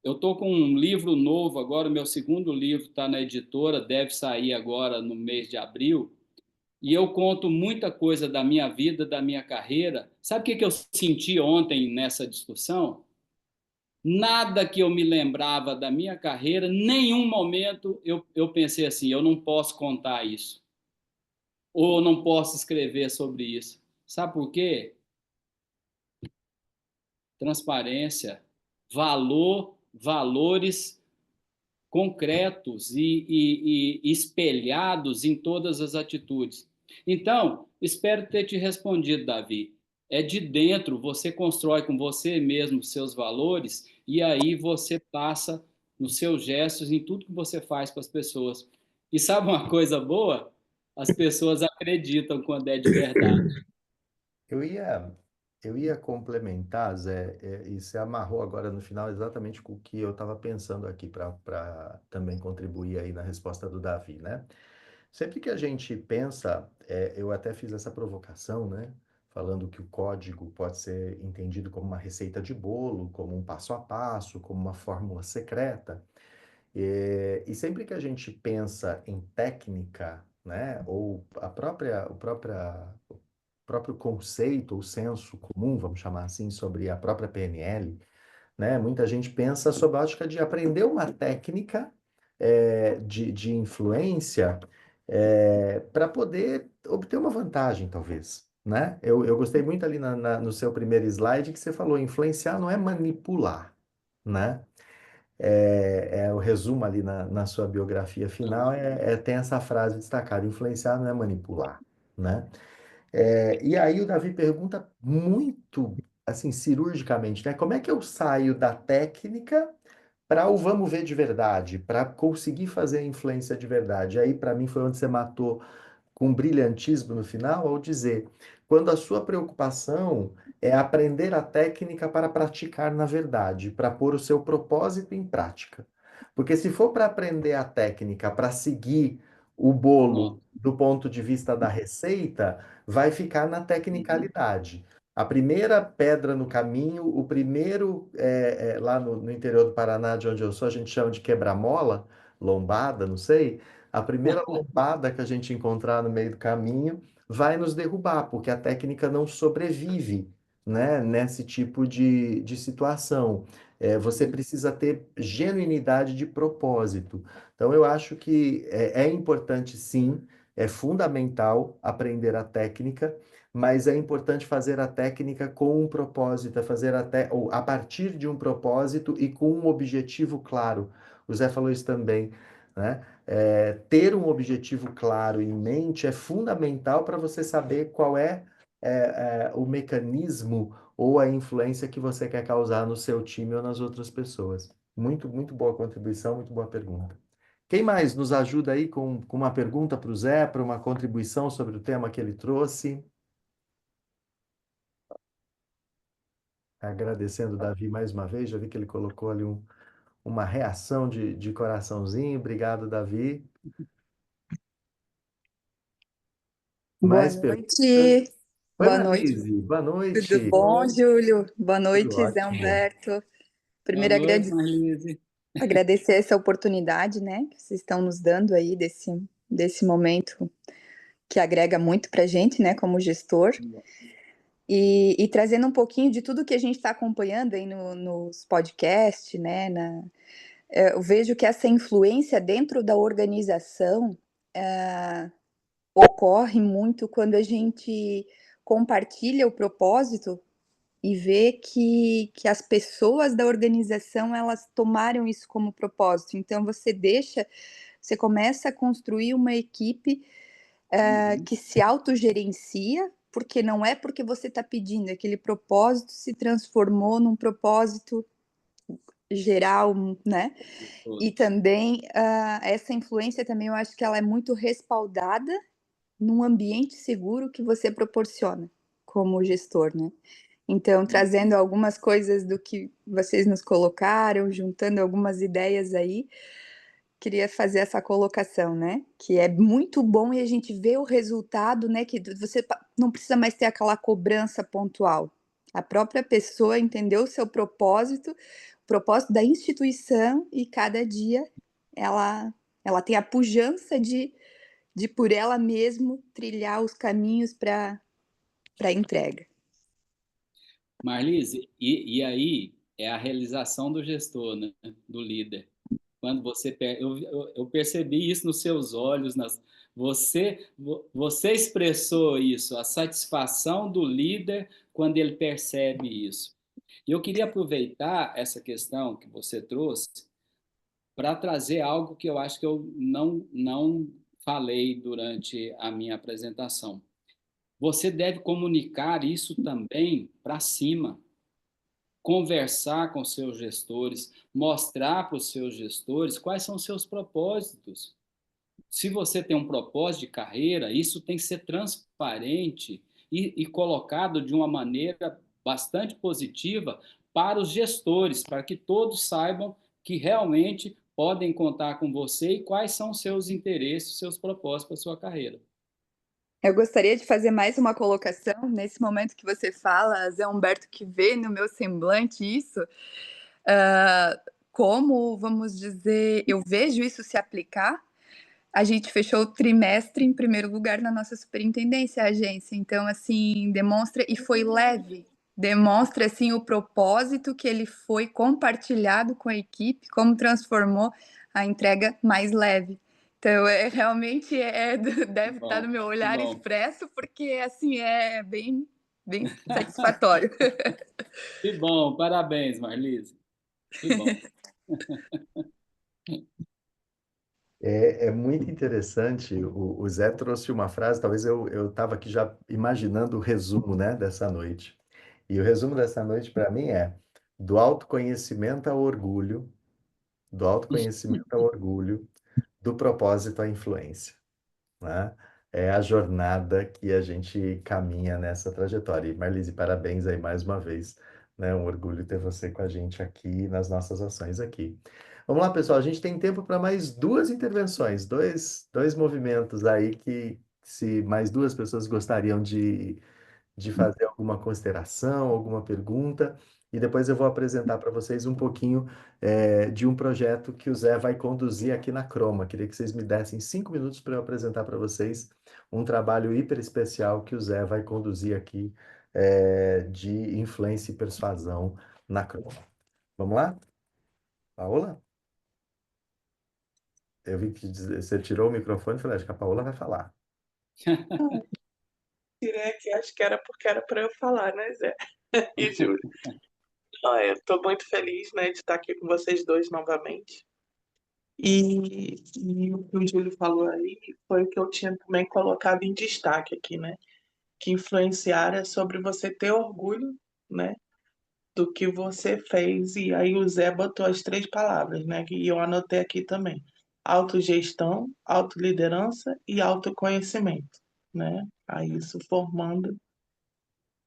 eu estou com um livro novo agora, o meu segundo livro está na editora, deve sair agora no mês de abril, e eu conto muita coisa da minha vida, da minha carreira. Sabe o que eu senti ontem nessa discussão? Nada que eu me lembrava da minha carreira, nenhum momento eu pensei assim, eu não posso contar isso, ou não posso escrever sobre isso. Sabe por quê? Transparência, valores concretos e espelhados em todas as atitudes. Então, espero ter te respondido, Davi. É de dentro, você constrói com você mesmo seus valores e aí você passa nos seus gestos, em tudo que você faz para as pessoas. E sabe uma coisa boa? As pessoas acreditam quando é de verdade. Eu ia, eu ia complementar, Zé, e você amarrou agora no final exatamente com o que eu estava pensando aqui para também contribuir aí na resposta do Davi, né? Sempre que a gente pensa, eu até fiz essa provocação, né? Falando que o código pode ser entendido como uma receita de bolo, como um passo a passo, como uma fórmula secreta. E sempre que a gente pensa em técnica, né? Ou o próprio conceito ou senso comum, vamos chamar assim, sobre a própria PNL, né? Muita gente pensa sob a ótica de aprender uma técnica de influência para poder obter uma vantagem, talvez, né? Eu gostei muito ali no seu primeiro slide que você falou, influenciar não é manipular, né? O resumo ali na sua biografia final tem essa frase destacada, influenciar não é manipular, né? E aí o Davi pergunta muito, assim, cirurgicamente, né? Como é que eu saio da técnica para o vamos ver de verdade, para conseguir fazer a influência de verdade? Aí, para mim, foi onde você matou com brilhantismo no final, ao dizer: quando a sua preocupação é aprender a técnica para praticar na verdade, para pôr o seu propósito em prática. Porque se for para aprender a técnica para seguir o bolo Nossa. do ponto de vista da receita, vai ficar na tecnicalidade. A primeira pedra no caminho, o primeiro, lá no interior do Paraná, de onde eu sou, a gente chama de quebra-mola, lombada, não sei. A primeira lombada que a gente encontrar no meio do caminho vai nos derrubar, porque a técnica não sobrevive, né, nesse tipo de situação. você precisa ter genuinidade de propósito. Então, eu acho que é importante, sim, é fundamental aprender a técnica, mas é importante fazer a técnica com um propósito, é fazer ou a partir de um propósito e com um objetivo claro. O Zé falou isso também, né? Ter um objetivo claro em mente é fundamental para você saber qual o mecanismo ou a influência que você quer causar no seu time ou nas outras pessoas. Muito, muito boa contribuição, muito boa pergunta. Quem mais nos ajuda aí com uma pergunta para o Zé, para uma contribuição sobre o tema que ele trouxe? Agradecendo o Davi mais uma vez, já vi que ele colocou ali uma reação de coraçãozinho. Obrigado, Davi. Boa Mais perguntas? noite. Oi, Boa noite. Marlise. Boa Tudo noite. bom, Júlio? Boa Tudo noite, Zé ótimo. Humberto. Boa Primeiro, noite, Marlise. agradecer essa oportunidade, né, que vocês estão nos dando aí desse momento que agrega muito para a gente, né, como gestor. E trazendo um pouquinho de tudo que a gente está acompanhando aí nos podcasts, né, eu vejo que essa influência dentro da organização ocorre muito quando a gente compartilha o propósito e vê que as pessoas da organização elas tomaram isso como propósito. Então você começa a construir uma equipe que se autogerencia, porque não é porque você está pedindo, aquele propósito se transformou num propósito geral, né? E também essa influência também eu acho que ela é muito respaldada num ambiente seguro que você proporciona como gestor, né? Então, trazendo algumas coisas do que vocês nos colocaram, juntando algumas ideias aí, queria fazer essa colocação, né? Que é muito bom e a gente vê o resultado, né? Que você não precisa mais ter aquela cobrança pontual. A própria pessoa entendeu o seu propósito, o propósito da instituição, e cada dia ela tem a pujança de por ela mesmo trilhar os caminhos para a entrega. Marlise, e aí é a realização do gestor, né? Do líder. Quando eu percebi isso nos seus olhos, você expressou isso, a satisfação do líder quando ele percebe isso. E eu queria aproveitar essa questão que você trouxe para trazer algo que eu acho que eu não falei durante a minha apresentação. Você deve comunicar isso também para cima, conversar com seus gestores, mostrar para os seus gestores quais são os seus propósitos. Se você tem um propósito de carreira, isso tem que ser transparente e colocado de uma maneira bastante positiva para os gestores, para que todos saibam que realmente podem contar com você e quais são os seus interesses, seus propósitos para a sua carreira. Eu gostaria de fazer mais uma colocação nesse momento que você fala, Zé Humberto, que vê no meu semblante isso, como, vamos dizer, eu vejo isso se aplicar. A gente fechou o trimestre em primeiro lugar na nossa superintendência, a agência. Então, assim, demonstra, e foi leve, demonstra, assim, o propósito que ele foi compartilhado com a equipe, como transformou a entrega mais leve. Então, realmente deve estar no meu olhar expresso, porque, assim, é bem satisfatório. Que bom, parabéns, Marlise. Que bom. É muito interessante. O Zé trouxe uma frase, talvez eu estava aqui já imaginando o resumo, né, dessa noite. E o resumo dessa noite para mim é: do autoconhecimento ao orgulho, do autoconhecimento ao orgulho, do propósito à influência, né? É a jornada que a gente caminha nessa trajetória. E Marlise, parabéns aí mais uma vez, né? Um orgulho ter você com a gente aqui nas nossas ações aqui. Vamos lá, pessoal, a gente tem tempo para mais duas intervenções, dois movimentos aí que, se mais duas pessoas gostariam de fazer alguma consideração, alguma pergunta, e depois eu vou apresentar para vocês um pouquinho de um projeto que o Zé vai conduzir aqui na Croma. Queria que vocês me dessem 5 minutos para eu apresentar para vocês um trabalho hiper especial que o Zé vai conduzir aqui de influência e persuasão na Croma. Vamos lá? Paola? Eu vi que você tirou o microfone e falei, acho que a Paola vai falar. Tirei aqui, acho que era porque era para eu falar, né, Zé? E Júlio. Eu estou muito feliz, né, de estar aqui com vocês dois novamente. E o que o Júlio falou aí foi o que eu tinha também colocado em destaque aqui, né? Que influenciar é sobre você ter orgulho, né, do que você fez. E aí o Zé botou as três palavras, né, que eu anotei aqui também: autogestão, autoliderança e autoconhecimento, né? Aí isso formando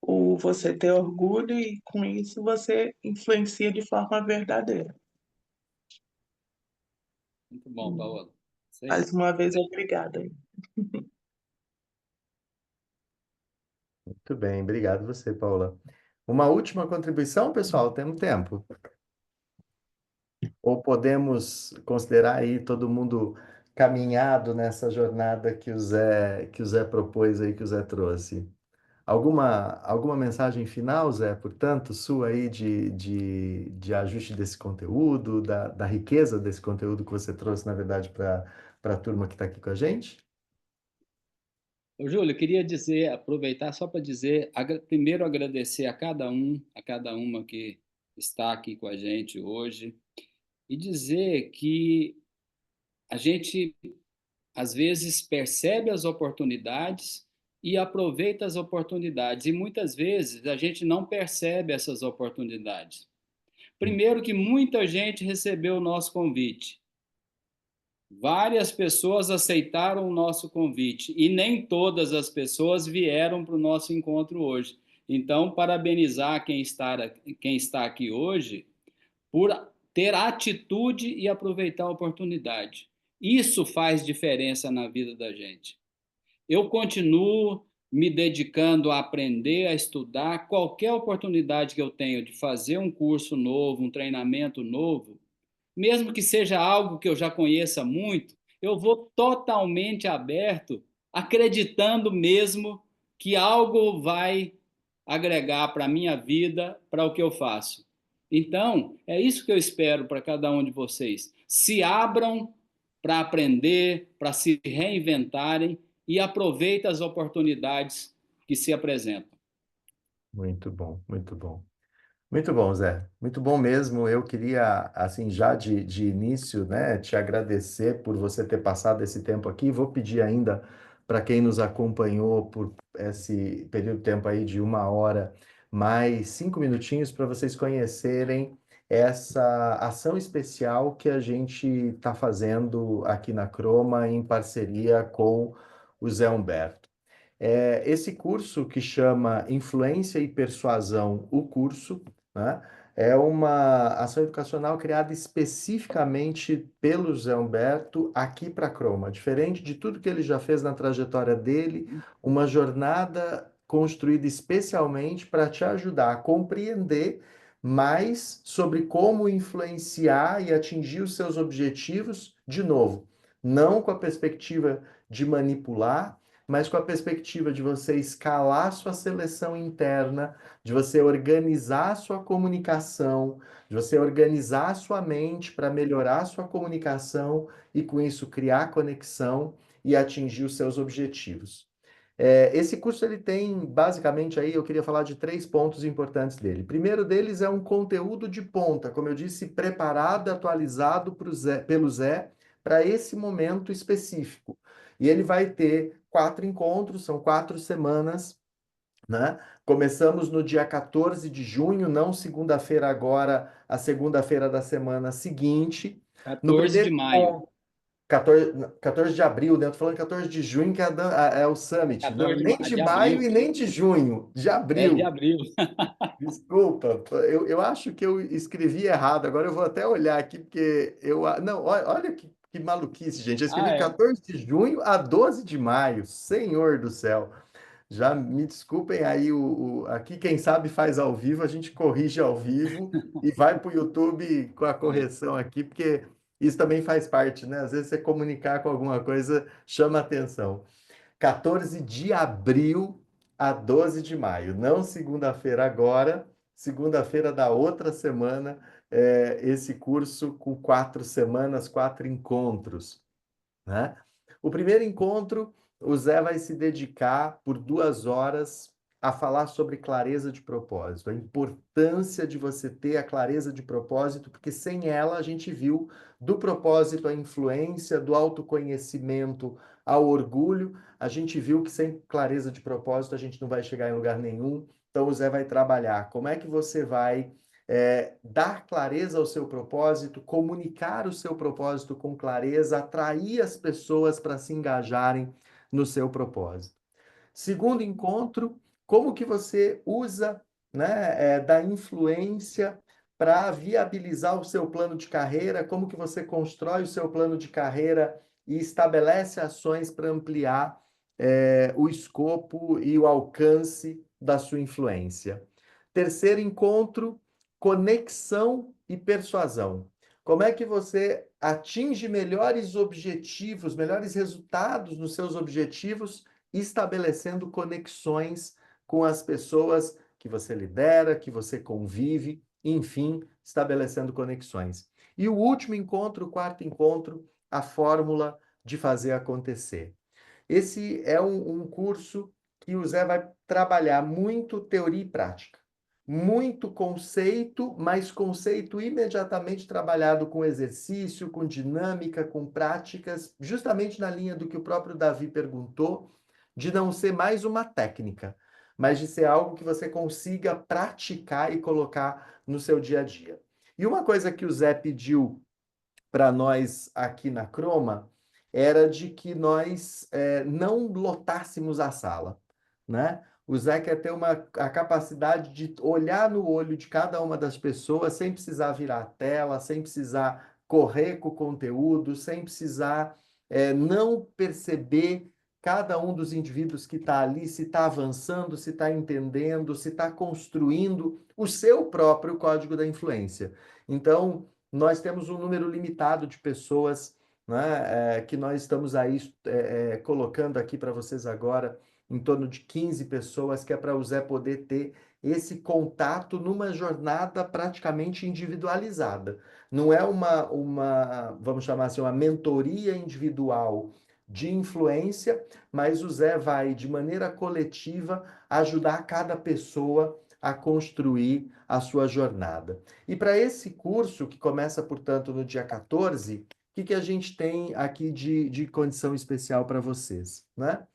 o você ter orgulho e com isso você influencia de forma verdadeira. Muito bom, Paola. Isso aí. Mais uma vez, obrigada. Muito bem, obrigado você, Paola. Uma última contribuição, pessoal? Temos tempo? Ou podemos considerar aí todo mundo caminhado nessa jornada que o Zé propôs aí, que o Zé trouxe? Alguma mensagem final, Zé, portanto, sua aí de ajuste desse conteúdo, da riqueza desse conteúdo que você trouxe, na verdade, para a turma que está aqui com a gente? Ô, Júlio, eu queria dizer, aproveitar só para dizer, primeiro agradecer a cada uma que está aqui com a gente hoje, e dizer que a gente, às vezes, percebe as oportunidades e aproveita as oportunidades, e muitas vezes a gente não percebe essas oportunidades. Primeiro que muita gente recebeu o nosso convite. Várias pessoas aceitaram o nosso convite e nem todas as pessoas vieram para o nosso encontro hoje. Então, parabenizar quem está aqui hoje por ter atitude e aproveitar a oportunidade. Isso faz diferença na vida da gente. Eu continuo me dedicando a aprender, a estudar. Qualquer oportunidade que eu tenho de fazer um curso novo, um treinamento novo, mesmo que seja algo que eu já conheça muito, eu vou totalmente aberto, acreditando mesmo que algo vai agregar para a minha vida, para o que eu faço. Então, é isso que eu espero para cada um de vocês. Se abram para aprender, para se reinventarem e aproveitem as oportunidades que se apresentam. Muito bom, muito bom. Muito bom, Zé. Muito bom mesmo. Eu queria, assim, já de início, né, te agradecer por você ter passado esse tempo aqui. Vou pedir ainda para quem nos acompanhou por esse período de tempo aí de 1 hora, mais 5 minutinhos para vocês conhecerem essa ação especial que a gente está fazendo aqui na Croma em parceria com o Zé Humberto. Esse curso que chama Influência e Persuasão, o curso, né, é uma ação educacional criada especificamente pelo Zé Humberto aqui para a Croma. Diferente de tudo que ele já fez na trajetória dele, uma jornada construída especialmente para te ajudar a compreender mais sobre como influenciar e atingir os seus objetivos, de novo, não com a perspectiva de manipular, mas com a perspectiva de você escalar sua seleção interna, de você organizar sua comunicação, de você organizar sua mente para melhorar sua comunicação e com isso criar conexão e atingir os seus objetivos. Esse curso ele tem basicamente aí, eu queria falar de 3 pontos importantes dele. Primeiro deles é um conteúdo de ponta, como eu disse, preparado, atualizado pelo Zé para esse momento específico. E ele vai ter 4 encontros, são 4 semanas, né? Começamos no dia 14 de junho, não segunda-feira agora, a segunda-feira da semana seguinte. No 14 de primeiro maio. encontro, 14 de abril, né? Eu tô falando 14 de junho, que é o Summit. Não, 14 nem de de maio abril. e nem de junho, de É de abril. abril. Desculpa, eu acho que eu escrevi errado. Agora eu vou até olhar aqui, porque eu. Não, olha que maluquice, gente. Eu Ah, escrevi é. 14 de junho a 12 de maio. Senhor do céu. Já me desculpem aí, aqui quem sabe faz ao vivo, a gente corrige ao vivo e vai para o YouTube com a É. correção aqui, porque isso também faz parte, né? Às vezes você comunicar com alguma coisa chama atenção. 14 de abril a 12 de maio, não segunda-feira agora, segunda-feira da outra semana, esse curso com 4 semanas, 4 encontros, né? O primeiro encontro, o Zé vai se dedicar por 2 horas a falar sobre clareza de propósito, a importância de você ter a clareza de propósito, porque sem ela a gente viu do propósito à influência, do autoconhecimento ao orgulho, a gente viu que sem clareza de propósito a gente não vai chegar em lugar nenhum. Então o Zé vai trabalhar como é que você vai dar clareza ao seu propósito, comunicar o seu propósito com clareza, atrair as pessoas para se engajarem no seu propósito. Segundo encontro, como que você usa, né, da influência para viabilizar o seu plano de carreira, como que você constrói o seu plano de carreira e estabelece ações para ampliar o escopo e o alcance da sua influência. Terceiro encontro, conexão e persuasão. Como é que você atinge melhores objetivos, melhores resultados nos seus objetivos, estabelecendo conexões com as pessoas que você lidera, que você convive, enfim, estabelecendo conexões. E o último encontro, o quarto encontro, a fórmula de fazer acontecer. Esse é um curso que o Zé vai trabalhar muito teoria e prática. Muito conceito, mas conceito imediatamente trabalhado com exercício, com dinâmica, com práticas, justamente na linha do que o próprio Davi perguntou, de não ser mais uma técnica, mas de ser algo que você consiga praticar e colocar no seu dia a dia. E uma coisa que o Zé pediu para nós aqui na Croma era de que nós não lotássemos a sala, né? O Zé quer ter a capacidade de olhar no olho de cada uma das pessoas sem precisar virar a tela, sem precisar correr com o conteúdo, sem precisar não perceber cada um dos indivíduos que está ali, se está avançando, se está entendendo, se está construindo o seu próprio código da influência. Então, nós temos um número limitado de pessoas, né, que nós estamos aí colocando aqui para vocês agora, em torno de 15 pessoas, que é para o Zé poder ter esse contato numa jornada praticamente individualizada. Não é vamos chamar assim, uma mentoria individual de influência, mas o Zé vai, de maneira coletiva, ajudar cada pessoa a construir a sua jornada. E para esse curso, que começa, portanto, no dia 14, o que a gente tem aqui de condição especial para vocês, né?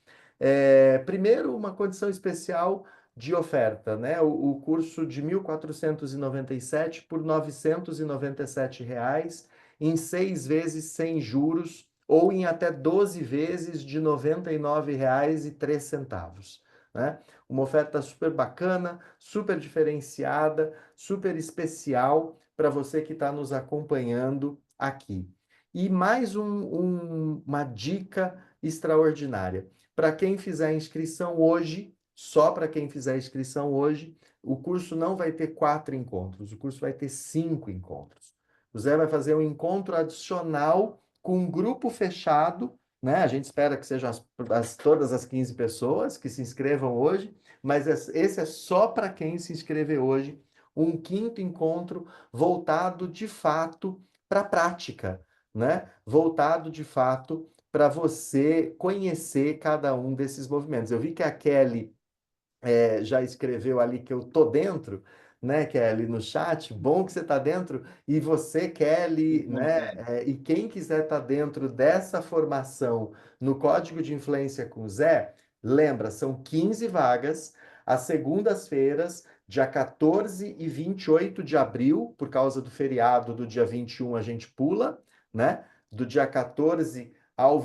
Primeiro, uma condição especial de oferta, né? O curso de 1.497 por R$ 997, em 6 vezes sem juros, ou em até 12 vezes de R$ 99,03, né? Uma oferta super bacana, super diferenciada, super especial para você que está nos acompanhando aqui. E mais uma dica extraordinária. Para quem fizer a inscrição hoje, só para quem fizer a inscrição hoje, o curso não vai ter 4 encontros, o curso vai ter 5 encontros. O Zé vai fazer um encontro adicional com um grupo fechado, né? A gente espera que sejam todas as 15 pessoas que se inscrevam hoje, mas esse é só para quem se inscrever hoje, um 5º encontro voltado de fato para a prática, né? Voltado de fato para você conhecer cada um desses movimentos. Eu vi que a Kelly já escreveu ali que eu tô dentro, né, Kelly, no chat. Bom que você está dentro. E você, Kelly, né, e quem quiser estar dentro dessa formação no Código de Influência com o Zé, lembra, são 15 vagas, às segundas-feiras, dia 14 e 28 de abril, por causa do feriado do dia 21 a gente pula, né, do dia 14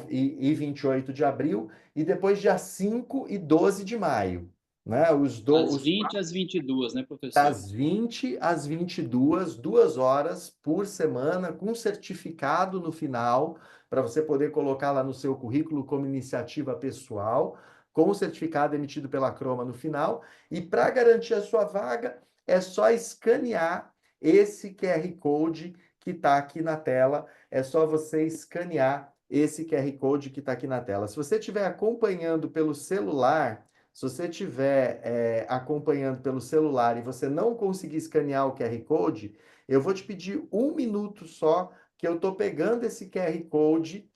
e 28 de abril, e depois dia 5 e 12 de maio. Né? Das 20 às 22, né, professor? Das 20 às 22, 2 horas por semana, com certificado no final, para você poder colocar lá no seu currículo como iniciativa pessoal, com o certificado emitido pela Croma no final. E para garantir a sua vaga, é só escanear esse QR Code que está aqui na tela. É só você escanear esse QR Code que está aqui na tela. Se você estiver acompanhando pelo celular, Se você estiver acompanhando pelo celular e você não conseguir escanear o QR Code, eu vou te pedir 1 minuto só, que eu estou pegando esse QR Code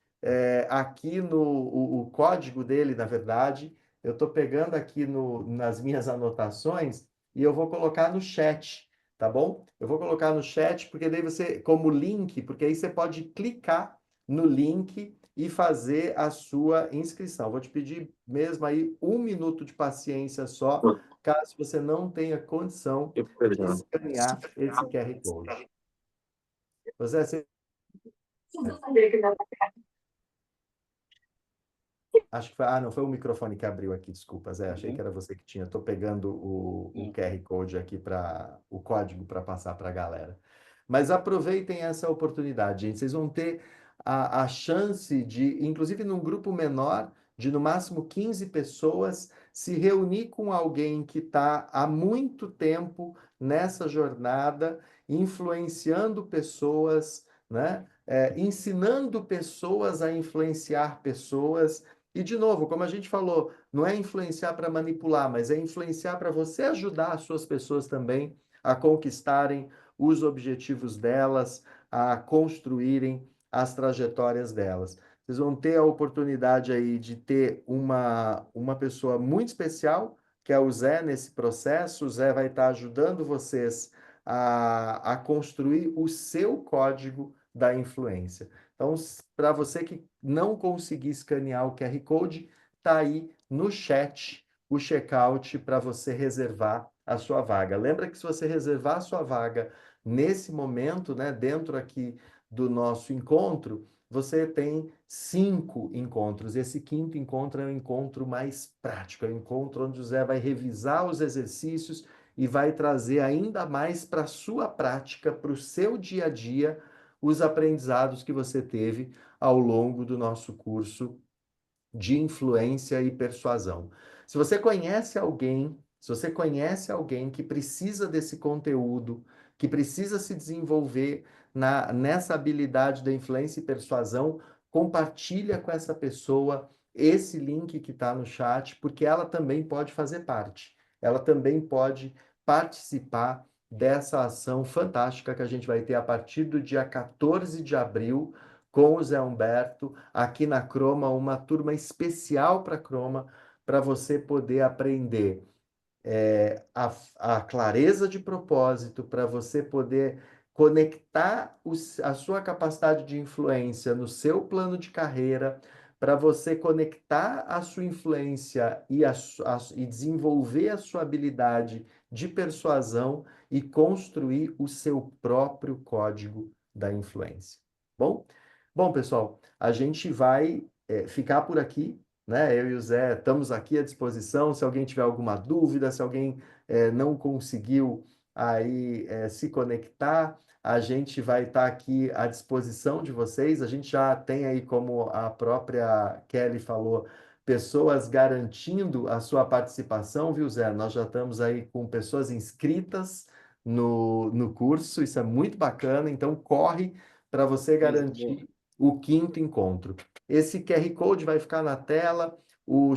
aqui o código dele, na verdade, eu estou pegando aqui nas minhas anotações e eu vou colocar no chat, tá bom? Eu vou colocar no chat, porque daí você, como link, porque aí você pode clicar no link e fazer a sua inscrição. Vou te pedir mesmo aí 1 minuto de paciência só, caso você não tenha condição de escanear esse QR Code. José, você... Acho que foi... Ah, não, foi o microfone que abriu aqui, desculpa, Zé. Achei que era você que tinha. Estou pegando o QR Code aqui para o código para passar para a galera. Mas aproveitem essa oportunidade, gente. Vocês vão ter a chance de, inclusive num grupo menor, de no máximo 15 pessoas, se reunir com alguém que está há muito tempo nessa jornada, influenciando pessoas, né? Ensinando pessoas a influenciar pessoas. E, de novo, como a gente falou, não é influenciar para manipular, mas é influenciar para você ajudar as suas pessoas também a conquistarem os objetivos delas, a construírem as trajetórias delas. Vocês vão ter a oportunidade aí de ter uma pessoa muito especial, que é o Zé, nesse processo. O Zé vai estar ajudando vocês a construir o seu código da influência. Então, para você que não conseguir escanear o QR Code, está aí no chat o checkout para você reservar a sua vaga. Lembra que se você reservar a sua vaga nesse momento, né, dentro aqui do nosso encontro, você tem 5 encontros. Esse quinto encontro é um encontro mais prático, é um encontro onde o Zé vai revisar os exercícios e vai trazer ainda mais para a sua prática, para o seu dia a dia, os aprendizados que você teve ao longo do nosso curso de influência e persuasão. Se você conhece alguém que precisa desse conteúdo, que precisa se desenvolver nessa habilidade da influência e persuasão, compartilha com essa pessoa esse link que está no chat, porque ela também pode fazer parte. Ela também pode participar dessa ação fantástica que a gente vai ter a partir do dia 14 de abril, com o Zé Humberto, aqui na Croma, uma turma especial para Croma, para você poder aprender a clareza de propósito, para você poder conectar a sua capacidade de influência no seu plano de carreira, para você conectar a sua influência e desenvolver a sua habilidade de persuasão e construir o seu próprio código da influência. Bom? Bom, pessoal, a gente vai ficar por aqui, né? Eu e o Zé estamos aqui à disposição. Se alguém tiver alguma dúvida, se alguém não conseguiu aí se conectar, a gente vai estar aqui à disposição de vocês. A gente já tem aí, como a própria Kelly falou, pessoas garantindo a sua participação, viu, Zé? Nós já estamos aí com pessoas inscritas no curso, isso é muito bacana, então corre para você garantir o quinto encontro. Esse QR Code vai ficar na tela, o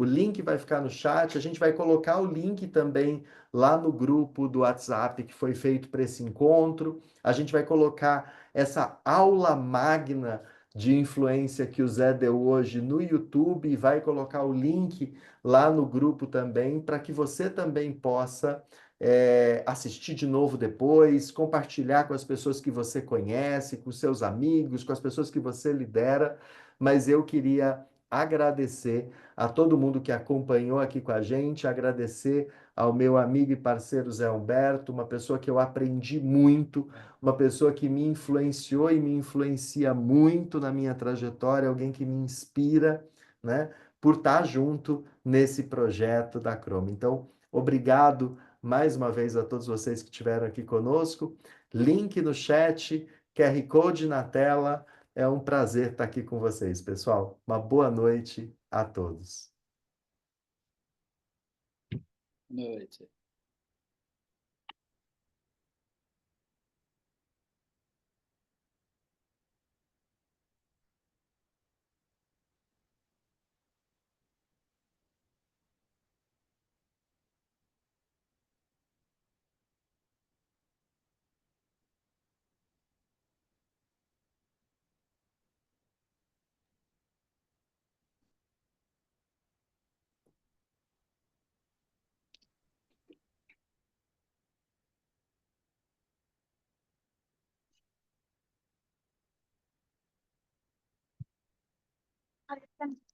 link vai ficar no chat, a gente vai colocar o link também lá no grupo do WhatsApp que foi feito para esse encontro, a gente vai colocar essa aula magna de influência que o Zé deu hoje no YouTube e vai colocar o link lá no grupo também, para que você também possa assistir de novo depois, compartilhar com as pessoas que você conhece, com seus amigos, com as pessoas que você lidera. Mas eu queria agradecer a todo mundo que acompanhou aqui com a gente, agradecer ao meu amigo e parceiro Zé Humberto, uma pessoa que eu aprendi muito, uma pessoa que me influenciou e me influencia muito na minha trajetória, alguém que me inspira, né, por estar junto nesse projeto da Chroma. Então, obrigado mais uma vez a todos vocês que estiveram aqui conosco. Link no chat, QR Code na tela. É um prazer estar aqui com vocês, pessoal. Uma boa noite a todos. Boa noite. Olha pra mim.